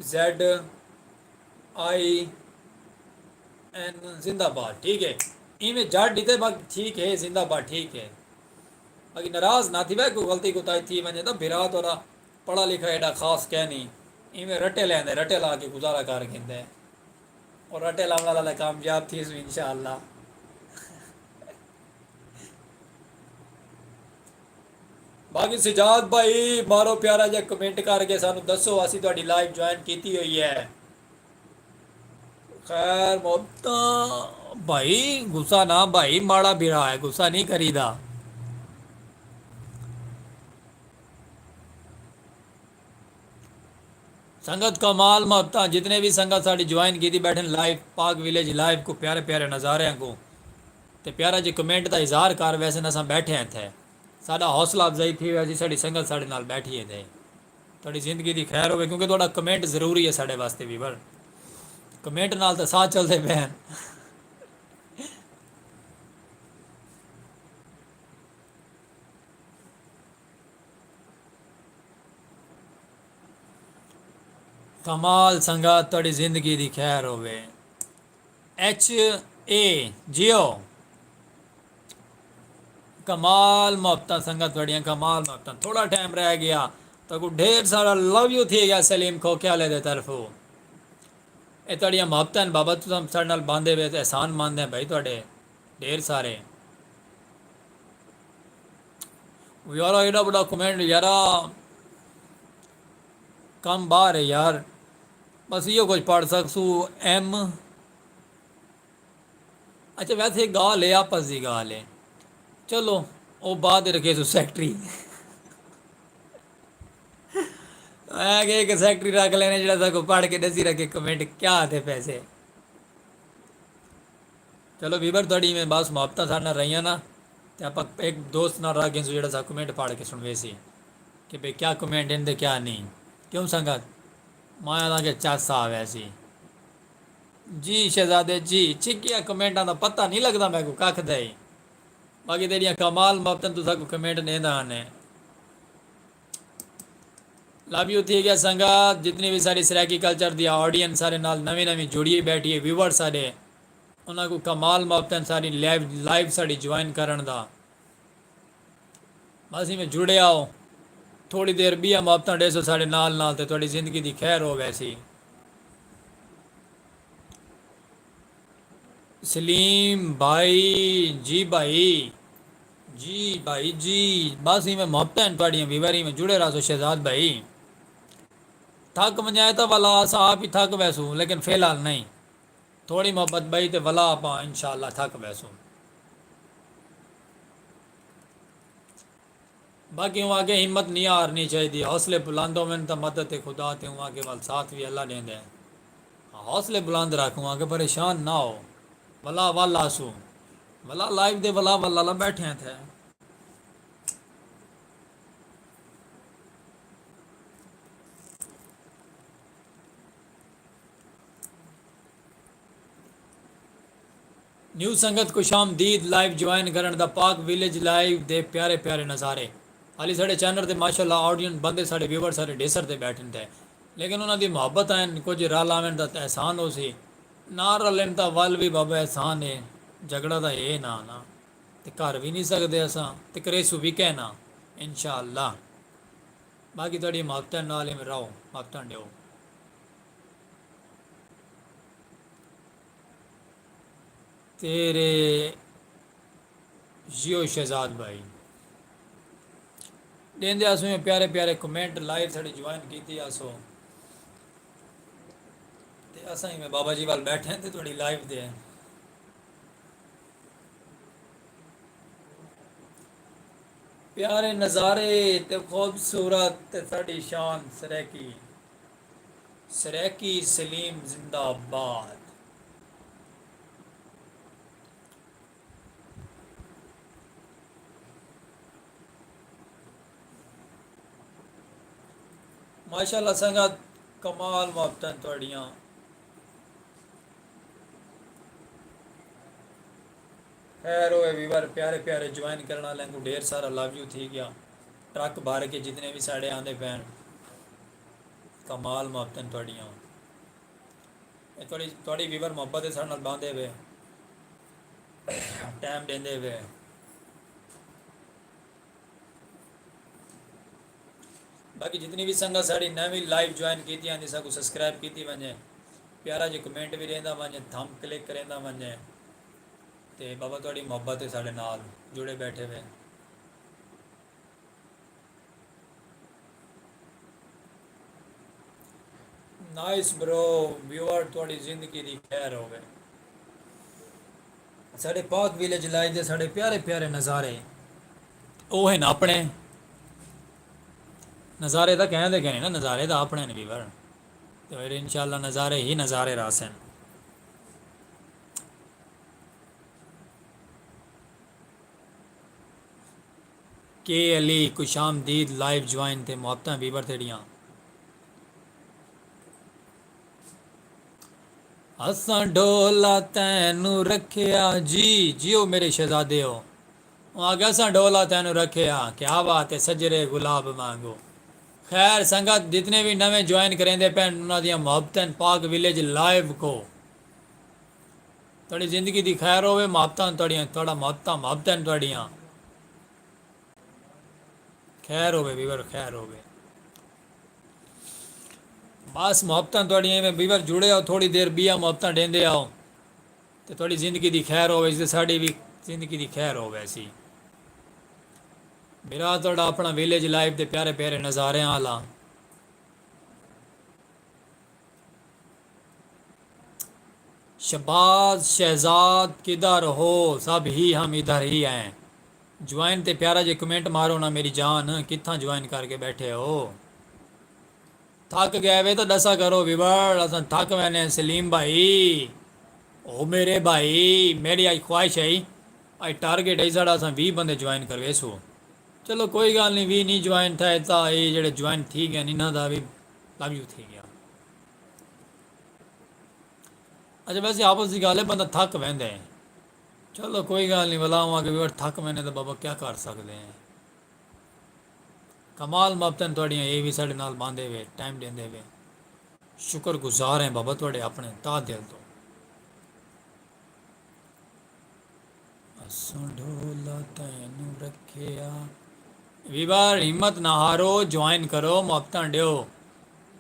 जेड आई एन जिंदाबाद ठीक है, इमें जट दीते बाकी ठीक है जिंदाबाद ठीक है। बाकी नाराज ना थी भाई कोई गलती कोताही थी वजे तो बिरा थोड़ा पढ़ा लिखा एडा खास कह नहीं, इमें रटे लेंदे रटे ला के गुजारा कर गेंदे और रटे लाने वाला कामयाब थी इंशाअल्लाह। बाकी सजाद भाई मारो प्यारा जा कमेंट करके सानू दसो असी तुहाडी लाइव ज्वाइन की हुई है। खैर मोहब्बत भाई गुस्सा ना भाई माड़ा बिरा है, गुस्सा नहीं करीदा। संगत कमाल मोहब्बत जितने भी संगत साड़ी ज्वाइन की थी बैठे लाइव पाक विलेज लाइव को प्यारे प्यारे नज़ारे को ते प्यारा जी कमेंट का इजहार कर वैसे ना बैठे हैं थे साड़ा हौसला अफजाई थी वैसी साड़ी संगत साढ़े नाल बैठी थे। थोड़ी जिंदगी की खैर हो क्योंकि थोड़ा कमेंट जरूरी है साढ़े वास्ते भी, पर कमेंट नाल तो साथ चलते पे हैं। कमाल संगत थोड़ी जिंदगी की खैर होवे। एच ए जियो कमाल मोहब्बत संगत थोड़ियाँ कमाल मोहब्बत, थोड़ा टाइम रह गया तो को ढेर सारा लव यू थी गया सलीम खोखे वाले दे तरफों। ਇਹ ਤੁਹਾਡੀਆਂ ਮੁਹੱਬਤਾਂ ਨੇ ਬਾਬਾ, ਤੁਸੀਂ ਸਾਡੇ ਨਾਲ ਬਾਂਧੇ ਹੋਏ ਤੇ एहसान ਮੰਨਦੇ ਆ ਭਾਈ ਤੁਹਾਡੇ ढेर सारे। यार एडा बड़ा कमेंट यार, कम बाहर है यार, बस इो कुछ पढ़ सकसू। एम अच्छा वैसे एक गाल है, आपस की गाल है, चलो वो बाद रखे सो सैकटरी। मैं कि एक सैकटरी रख लेने जो सको पढ़ के दसी रखे कमेंट क्या थे पैसे। चलो वीवर थोड़ी मैं बस मुहब्बत साढ़े रही ना, तो आप एक दोस्त ना रह गए जो सा कमेंट पढ़ के सुनवे सी कि भाई क्या कमेंट इनते क्या नहीं, क्यों संगत माया ला के चासा आवे सी। जी शहजादे जी चिकिया कमेंटा का पता नहीं लगता मैं को कख दे, बाकी तेरिया कमाल मुहब्बत तुसा को कमेंट नहीं दाने। लव यू थी गया संगत, जितनी भी सारी सराकी कल्चर दी ऑडियंस सारे नाल नवी नवी जुड़िए बैठी है, व्यूवर सारे उन्होंने को कमाल मुहब्बत सारी लाइव साड़ी ज्वाइन करन दा, बस में जुड़े आओ थोड़ी देर भी मुहब्बत डेसो साढ़े नाल नाल ते थोड़ी जिंदगी दी खैर हो वैसी। सलीम भाई जी भाई जी भाई जी, बस ही में मुहब्बत थोड़ियाँ व्यूवर में जुड़े रहो शहजाद भाई। थक मजाए तो वाला असा आप ही थक वैसू, लेकिन फिलहाल नहीं, थोड़ी मोहब्बत भाई तो वाला आप इंशाल्लाह थक वैसू। बाकी हूँ आगे हिम्मत नहीं हारनी चाहिए, हौसले बुलंद हो मैंने तो मदद है खुदा ते हूँ आगे वाल साथ भी अल्लाह देंदे हैं। हौसले बुलंद रखूँ आगे, परेशान ना हो, वला वाल आसू वला लाइव दे वला वला बैठे हैं थे। न्यू संगत को शामदीद लाइव ज्वाइन करन दा, पाक विलेज लाइव दे प्यारे प्यारे नज़ारे। हाली साढ़े चैनल ते माशाल्लाह ऑडियंस बंदे साढ़े व्यूवर सारे डेसर ते बैठन थे, लेकिन उन्होंने दी मुहब्बत आन कुछ रल आवन दा एहसान हो सी, ना रलन दा वल भी बाबा एहसान है, झगड़ा दा ये ना ना ते कर भी नहीं सकते असा ते करेसू भी कहना इंशाअल्लाह। बाकी थोड़ी मुहब्बत नाल में रहो, मुहब्बत दो। तेरे जियो शहजाद भाई देंदे आसो में प्यारे प्यारे कमेंट लाइव साड़ी ज्वाइन की आसो, ते असा ही में बाबा जी वाल बैठे हैं ते थोड़ी लाइव दे प्यारे नज़ारे ते खूबसूरत ते साड़ी शान सरेकी सरेकी सलीम जिंदाबाद। माशाल्लाह संगत कमाल मुहब्बत थोड़ियाँ, खैर हो वीवर प्यारे प्यारे ज्वाइन करने वाले को ढेर सारा लव यू थी गया। ट्रक भर के जितने भी साढ़े आंदे पैन, कमाल मुहब्बत थोड़ियाँ, थोड़ी थोड़ी वीवर मुहब्बत है साढ़े नाल बांधे हुए टाइम देंदे हुए। बाकी जितनी भी संगत साड़ी नवी लाइव ज्वाइन की आंदी सबको सब्सक्राइब की वजे, प्यारा जो कमेंट भी रहता वजे, थंब क्लिक करेंदा वजे, ते बाबा थोड़ी मुहब्बत है साढ़े नाल जुड़े बैठे हुए। नाइस ब्रो व्यूअर, थोड़ी जिंदगी की खैर हो गए। साढ़े पाक विलेज लाइव दे साढ़े प्यारे प्यारे नज़ारे वो हैं अपने नज़ारे तो कहते कहने ना, नज़ारे तो अपने ने व्यूअर, तो फिर इंशाल्लाह नज़ारे ही नज़ारे रासन। के अली खुशामदीद लाइव ज्वाइन थे मुहब्बत व्यूअर तेड़ियाँ। असा डोला तैनू रखिया जी जियो मेरे शहजादे हो, आगे असा डोला तैनू रखिया क्या बात है सजरे गुलाब मांगो। खैर संगत जितने भी नवे ज्वाइन करेंदे पैन उन्होंने मुहब्बत पाक विलेज लाइव को थोड़ी जिंदगी की खैर होवे, मुहब्बत थोड़ियाँ थोड़ा मुहब्बत थोड़ियाँ खैर होवे वीवर खैर होवे। बस मुहब्बतां तुहाड़ियां में बीवर जुड़े आओ, थोड़ी देर बिया मुहब्बतां देंदे आओ तो थोड़ी ज़िंदगी दी खैर होवे, ते साड़ी भी ज़िंदगी दी खैर होवे सी। मेरा थोड़ा अपना विलेज लाइफ दे प्यारे प्यारे नज़ारे आला। शबाज शहजाद किधर हो, सब ही हम इधर ही हैं। ज्वाइन ते प्यारा जे कमेंट मारो ना मेरी जान, कित्थां ज्वाइन करके बैठे हो। थक गए वे तो दसा करो विवर, असां थक मैंने सलीम भाई। ओ मेरे भाई, मेरी आज ख्वाहिश है, आज टारगेट है साढ़ा, असां 20 बंदे ज्वाइन करवेसो। चलो कोई गल नहीं, 20 नहीं ज्वाइन थे तो ये जेडे ज्वाइन थी गए इन्हों का भी लव यू थी गया। अच्छा वैसे आपस की गल है, बंदा थक वहंदा है। चलो कोई गल नहीं, बुलावांगे विवर, थक मैंने तो बाबा क्या कर सकते हैं। कमाल मुहब्बतां तुहाड़ियां, ये भी साढ़े नाल बांधे वे, टाइम देंदे वे। शुक्र गुजार हैं बाबा तुहाड़े अपने ता दिल तो। असों ढोला तैनू रखिया। विवार हिम्मत ना हारो, ज्वाइन करो, मुहब्बतां दियो।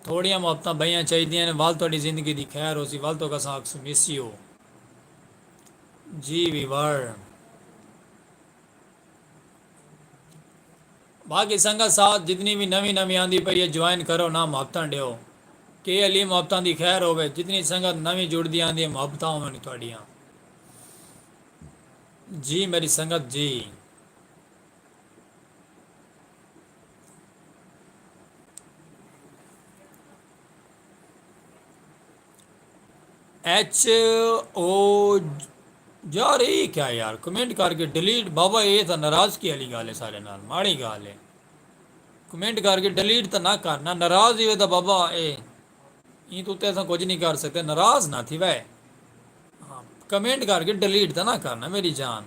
थोड़ियां मुहब्बतां बइयां चाहिए ने, वाल तुहाड़ी जिंदगी दी खैर हो सी, वाल तो कसा मिसी हो। जी विवार बाकी संगत साथ जितनी भी नवी नवी आंदी पई है, ज्वाइन करो ना, मुहब्बतां दियो। के अली मुहब्बतां दी खैर होवे, जितनी संगत नवी जुड़दी आंदी है मुहब्बतां होवन तुहाड़ियां। जी मेरी संगत जी। एच ओ यार ये क्या यार, कमेंट करके डिलीट बाबा, ये तो नाराज़गी वाली गल है, सारे नाल माड़ी गल है। कमेंट करके डिलीट तो ना करना, नाराज़ ही तो बाबा ये तो उत्ते असां कुछ नहीं कर सकते, नाराज़ ना थी वै। हाँ, कमेंट करके डिलीट तो ना करना मेरी जान।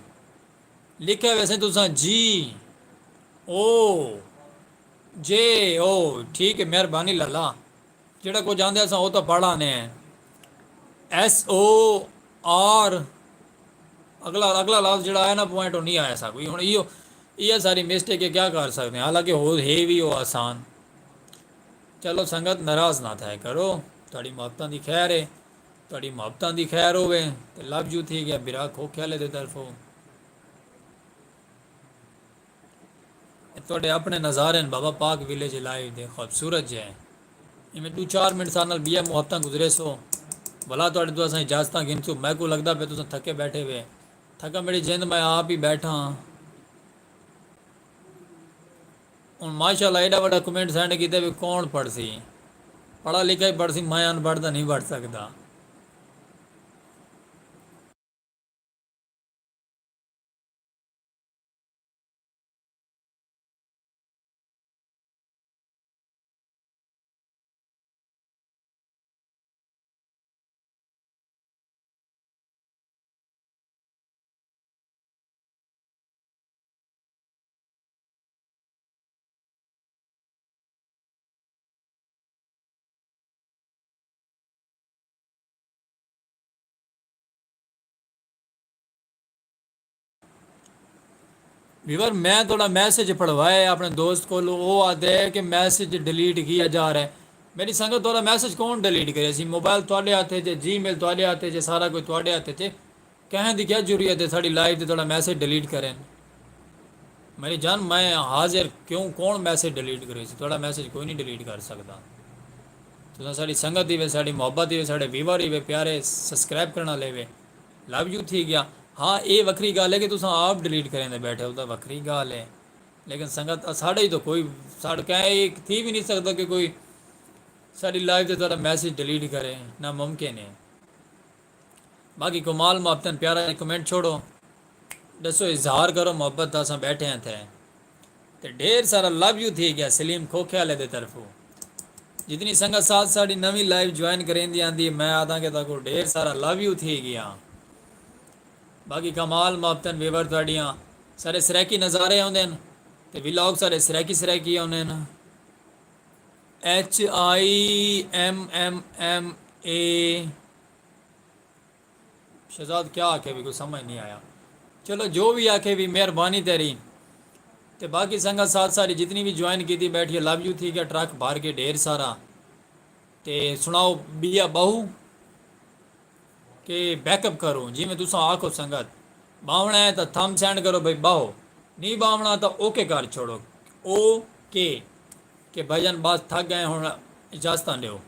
लिखा वैसे तुसा जी ओ जे ओ, ठीक है मेहरबानी लाला। जेड़ा कुछ आंदे असां वो तो पढ़ा ने। एस ओ आर अगला अगला लफ्ज़ जड़ा आया ना पॉइंट वो नहीं आया सा कोई, हुण इहो ये सारी मिस्टेक है, क्या कर सकते हैं, हालांकि हो है भी हो आसान। चलो संगत नाराज़ ना था करो, थोड़ी मुहब्बतां दी खैर है, थोड़ी मुहब्बतां दी खैर होवे तो लव यू थी गया बिरा खोख्याले दे तरफों। थोड़े अपने नज़ारे न बाबा पाक विलेज लाइव दे खूबसूरत जे हैं। इनमें 2-4 मिनट साल नाल बिया मुहब्बतां गुजरे सो, भला थोड़े तो असां इजाजतां गिनसू, मैं को लगदा पे तुस थके बैठे हुए। थका मेरी जिंद मैं आप ही बैठा हाँ। हूँ माशाल्लाह एडा बड़ा कमेंट सेंड किए भी कौन पढ़ सी, पढ़ा लिखा ही पढ़ सी, मैं अनपढ़ तो नहीं पढ़ सकता। वीवर मैं थोड़ा मैसेज पढ़वाया अपने दोस्त को, वो आते है कि मैसेज डिलीट किया जा रहा है। मेरी संगत थोड़ा मैसेज कौन डिलीट करे सी, मोबाइल थोड़े हाथे च, जी मेल थोड़े हाथे च, सारा कुछ थोड़े हाथे च, कहने की क्या जरूरत है साड़ी लाइफ से थोड़ा मैसेज डिलीट करें। मेरी जान मैं हाजिर क्यों, कौन मैसेज डिलीट करे सी, थोड़ा मैसेज कोई नहीं डिलीट कर सकता। तो साड़ी संगत ही वे, साड़ी मोहब्बत ही वे, साढ़े व्यूवर ही वे प्यारे सब्सक्राइब करना ले वे, लव यू थी गया। हाँ ये वक्री गल है कि तुम आप डिलीट करें बैठे हो तो वक्री गल है, लेकिन संगत साढ़े ही तो कोई साढ़े कह थी भी नहीं सकता कि कोई साड़ी लाइफ से थोड़ा मैसेज डिलीट करे, ना मुमकिन है। बाकी कमाल मुहब्बतन प्यारा कमेंट छोड़ो, दसो इजहार करो मुहब्बत अस बैठे हैं थे, तो ढेर सारा लव यू थी गया सलीम खोख्याले दे तरफों। जितनी संगत साथ साड़ी नवी लाइव ज्वाइन करेंदी आंदी मैं आदा के तक ढेर सारा लव यू थी गया। बाकी कमाल मुहब्बतन वेवर तुहाड़ियां, सारे सरैकी नज़ारे आउंदे न ते विलॉग सारे सरैकी आउंदे न। HIMMMA शहजाद क्या आखे भी कुछ समझ नहीं आया। चलो जो भी आखे भी मेहरबानी तेरी। तो बाकी संगत साथ सारी जितनी भी ज्वाइन की थी बैठी लव यू थी क्या ट्रक भर के ढेर सारा। ते सुनाओ बिया बहू के बैकअप करो जिमें तुसा आखो संगत बावना है तो थम सेंड करो भाई बाहो नहीं बावना तो ओके कर छोड़ो ओके के भाईजान बस थक गए हूँ इजाजत दो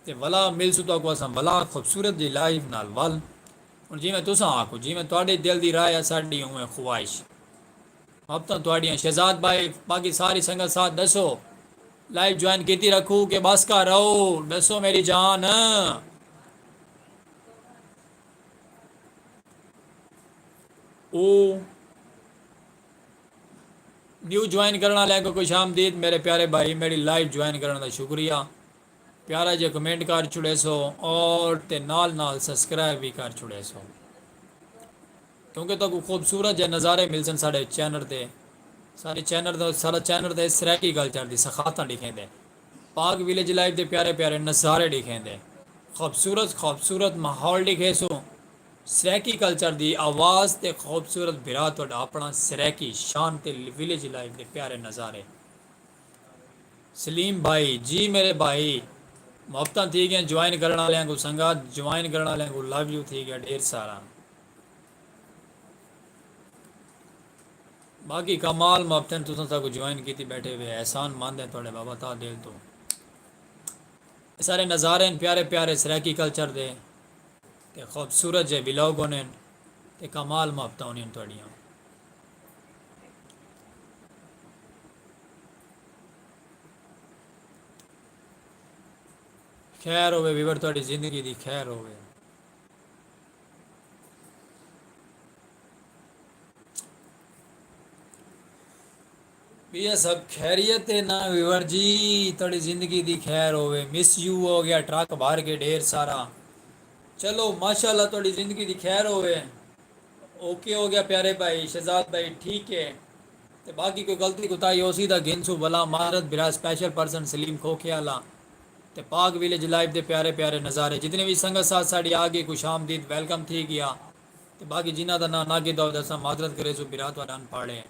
ते वला मिल सुतो को असां वला खूबसूरत जी लाइफ नाल वल ਹੁਣ ਜਿਵੇਂ ਤੁਸੀਂ ਆਖੋ ਜਿਵੇਂ ਤੁਹਾਡੇ ਦਿਲ ਦੀ ਰਾਏ ਹੈ ਸਾਡੀ ਉਵੇਂ ਖੁਆਇਸ਼ अब तो ਤੁਹਾਡੀਆਂ ਸ਼ਹਿਜ਼ਾਦ ਭਾਈ ਬਾਕੀ ਸਾਰੀ ਸੰਗਤ ਸਾਥ ਦੱਸੋ लाइव ज्वाइन की रखू के बस का रहो दसो मेरी जान ओ न्यू ज्वाइन करना लैको खुश आमदीद मेरे प्यारे भाई मेरी लाइव ज्वाइन करने का शुक्रिया प्यारा जो कमेंट कर छुड़े सो और ते नाल नाल सब्सक्राइब भी कर छुड़े सो क्योंकि तो खूबसूरत जो नज़ारे मिल सन साढ़े चैनल ते सारे चैनल तो सारा चैनल तो सराकी कल्चर की सखात दिखेंदे पाक विलेज लाइफ के प्यारे प्यारे नज़ारे दिखेंदे खूबसूरत खूबसूरत माहौल दिखे सो सराकी कल्चर की आवाज़ ते खूबसूरत बिरा थोड़ा अपना सराकी शान ते विलेज लाइफ के प्यारे नज़ारे सलीम भाई जी मेरे भाई मोहब्बत थी गई ज्वाइन करने वाले को संगात ज्वाइन करने वाले को लव यू थी गया ढेर सारा बाकी कमाल मोहब्बत तुम सब ज्वाइन की बैठे हुए एहसान मंद है थोड़े बाबा ता दिल तो सारे नज़ारे प्यारे प्यारे सराकी कल्चर दे ते खूबसूरत जे बिलोग होने ते कमाल मोहब्बत होनी थोड़ियाँ खैर होवे विवर थोड़ी जिंदगी दी खैर होवे भैया सब खैरियत है ना विवर जी थोड़ी ज़िंदगी दी खैर होवे मिस यू हो गया ट्रक भर के ढेर सारा चलो माशाल्लाह थोड़ी ज़िंदगी दी खैर होवे ओके हो गया प्यारे भाई शहजाद भाई ठीक है तो बाकी कोई गलती कुताही हो सीधा गिनसू भला महारत बिरा स्पेशल पर्सन सलीम खोखियाला तो पाक विलेज लाइव के प्यारे प्यारे नज़ारे जितने भी संगत साथ साड़ी आगे खुश आमदीद वेलकम थी गया तो बाकी जिन्हों का ना कि दो दसा माजरत करे सो बिरा तो पाड़े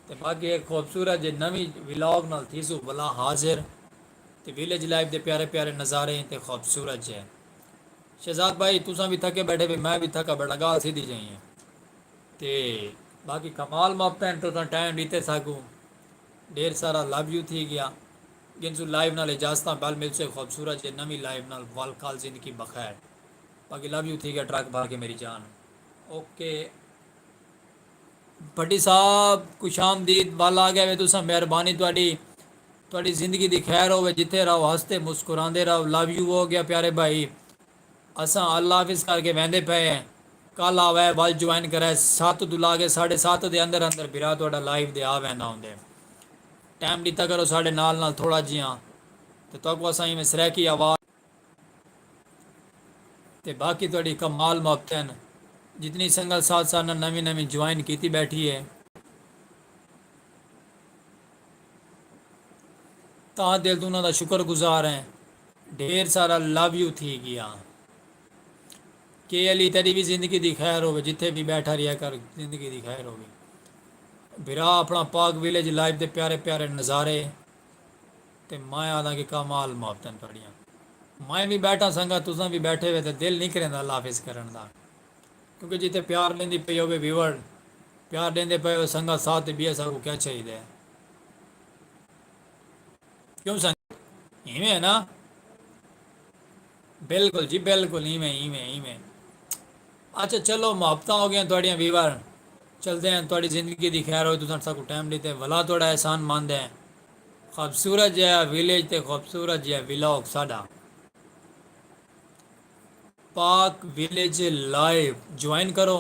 तो बाकी एक खूबसूरत जो नवी विलॉग नाल थी सो भला हाजिर तो विलेज लाइफ के प्यारे प्यारे नज़ारे तो खूबसूरत जे शहजाद भाई तुसा भी थके बैठे भी मैं भी थका बैठा गाल सीधी जाइए तो बाकी कमाल मोहब्बत तो टाइम बीते सकूँ ढेर सारा लव यू थी गया गिनसू लाइव नाल इजाजत बल मिल से खूबसूरत जे नवी लाइव नाल वाल काल जिंदगी बखैर बाकी लव यू थी गया ट्रक भर के मेरी जान ओके भट्टी साहब खुश आमदीद वाल आ गया वे तुसा मेहरबानी थोड़ी जिंदगी दी खैर होवे जिथे रहो हंसते मुस्कुराते रहो लव यू हो गया प्यारे भाई असा अल्लाह हाफिज करके वहदे पे हैं कल आवे वल ज्वाइन करे 7 तो ला के 7:30 के अंदर अंदर बिरा थोड़ा लाइव दे आ वहना होंगे टाइम दिता करो साढ़े नाल थोड़ा जिया तो असा में सराकी आवाज़ तो बाकी थोड़ी कमाल मोहब्बत जितनी संगत साथ साथ नवी नवी ज्वाइन की बैठी है ता दिल तो उन्होंने शुक्रगुजार हैं ढेर सारा लव यू थी गया के अली तेरी भी जिंदगी दी खैर हो जिथे भी बैठा रहा कर जिंदगी दी खैर हो बिरा अपना पाक विलेज लाइफ के प्यारे प्यारे नज़ारे तो मैं आदा कि कमाल मोहब्बत थोड़ियाँ मैं भी बैठा संगा तुसा भी बैठे हुए तो दिल नहीं करेंदा हाफिज करन दा क्योंकि जिते प्यार लेंदी पई होवे व्यूअर प्यार देंदे पे हो संगा साथ भी ऐसा को क्या चाहिए क्यों संग इवें है ना बिल्कुल जी बिल्कुल इवें इवें इवें अच्छा चलो मोहब्बत हो गया थोड़ियाँ व्यूअर चलते हैं थोड़ी ज़िंदगी की खैर हो तुसा को टाइम देते भला थोड़ा एहसान मंद है खूबसूरत जो है विलेज ते खूबसूरत जो है विलॉग साडा पाक विलेज लाइव ज्वाइन करो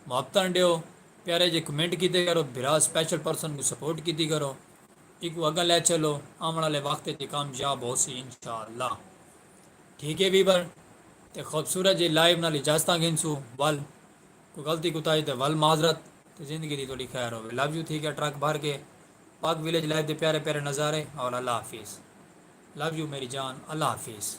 मोहब्बत दो प्यारे जे कमेंट किते करो बिरा स्पेशल पर्सन को सपोर्ट की करो एक अगर ले चलो आने वाले वक्त कामयाब हो सी इंशाअल्लाह ठीक है वीवर तो खूबसूरत जी लाइव नाल इजाजत गिनसू वल कोई गलती कुताही तो वल माजरत तो ज़िंदगी की थोड़ी खैर हो लव यू ठीक है ट्रक भर के पाक विलेज लाइव के प्यारे प्यारे नज़ारे और अल्लाह हाफिज़ लव यू मेरी जान अल्लाह हाफिज़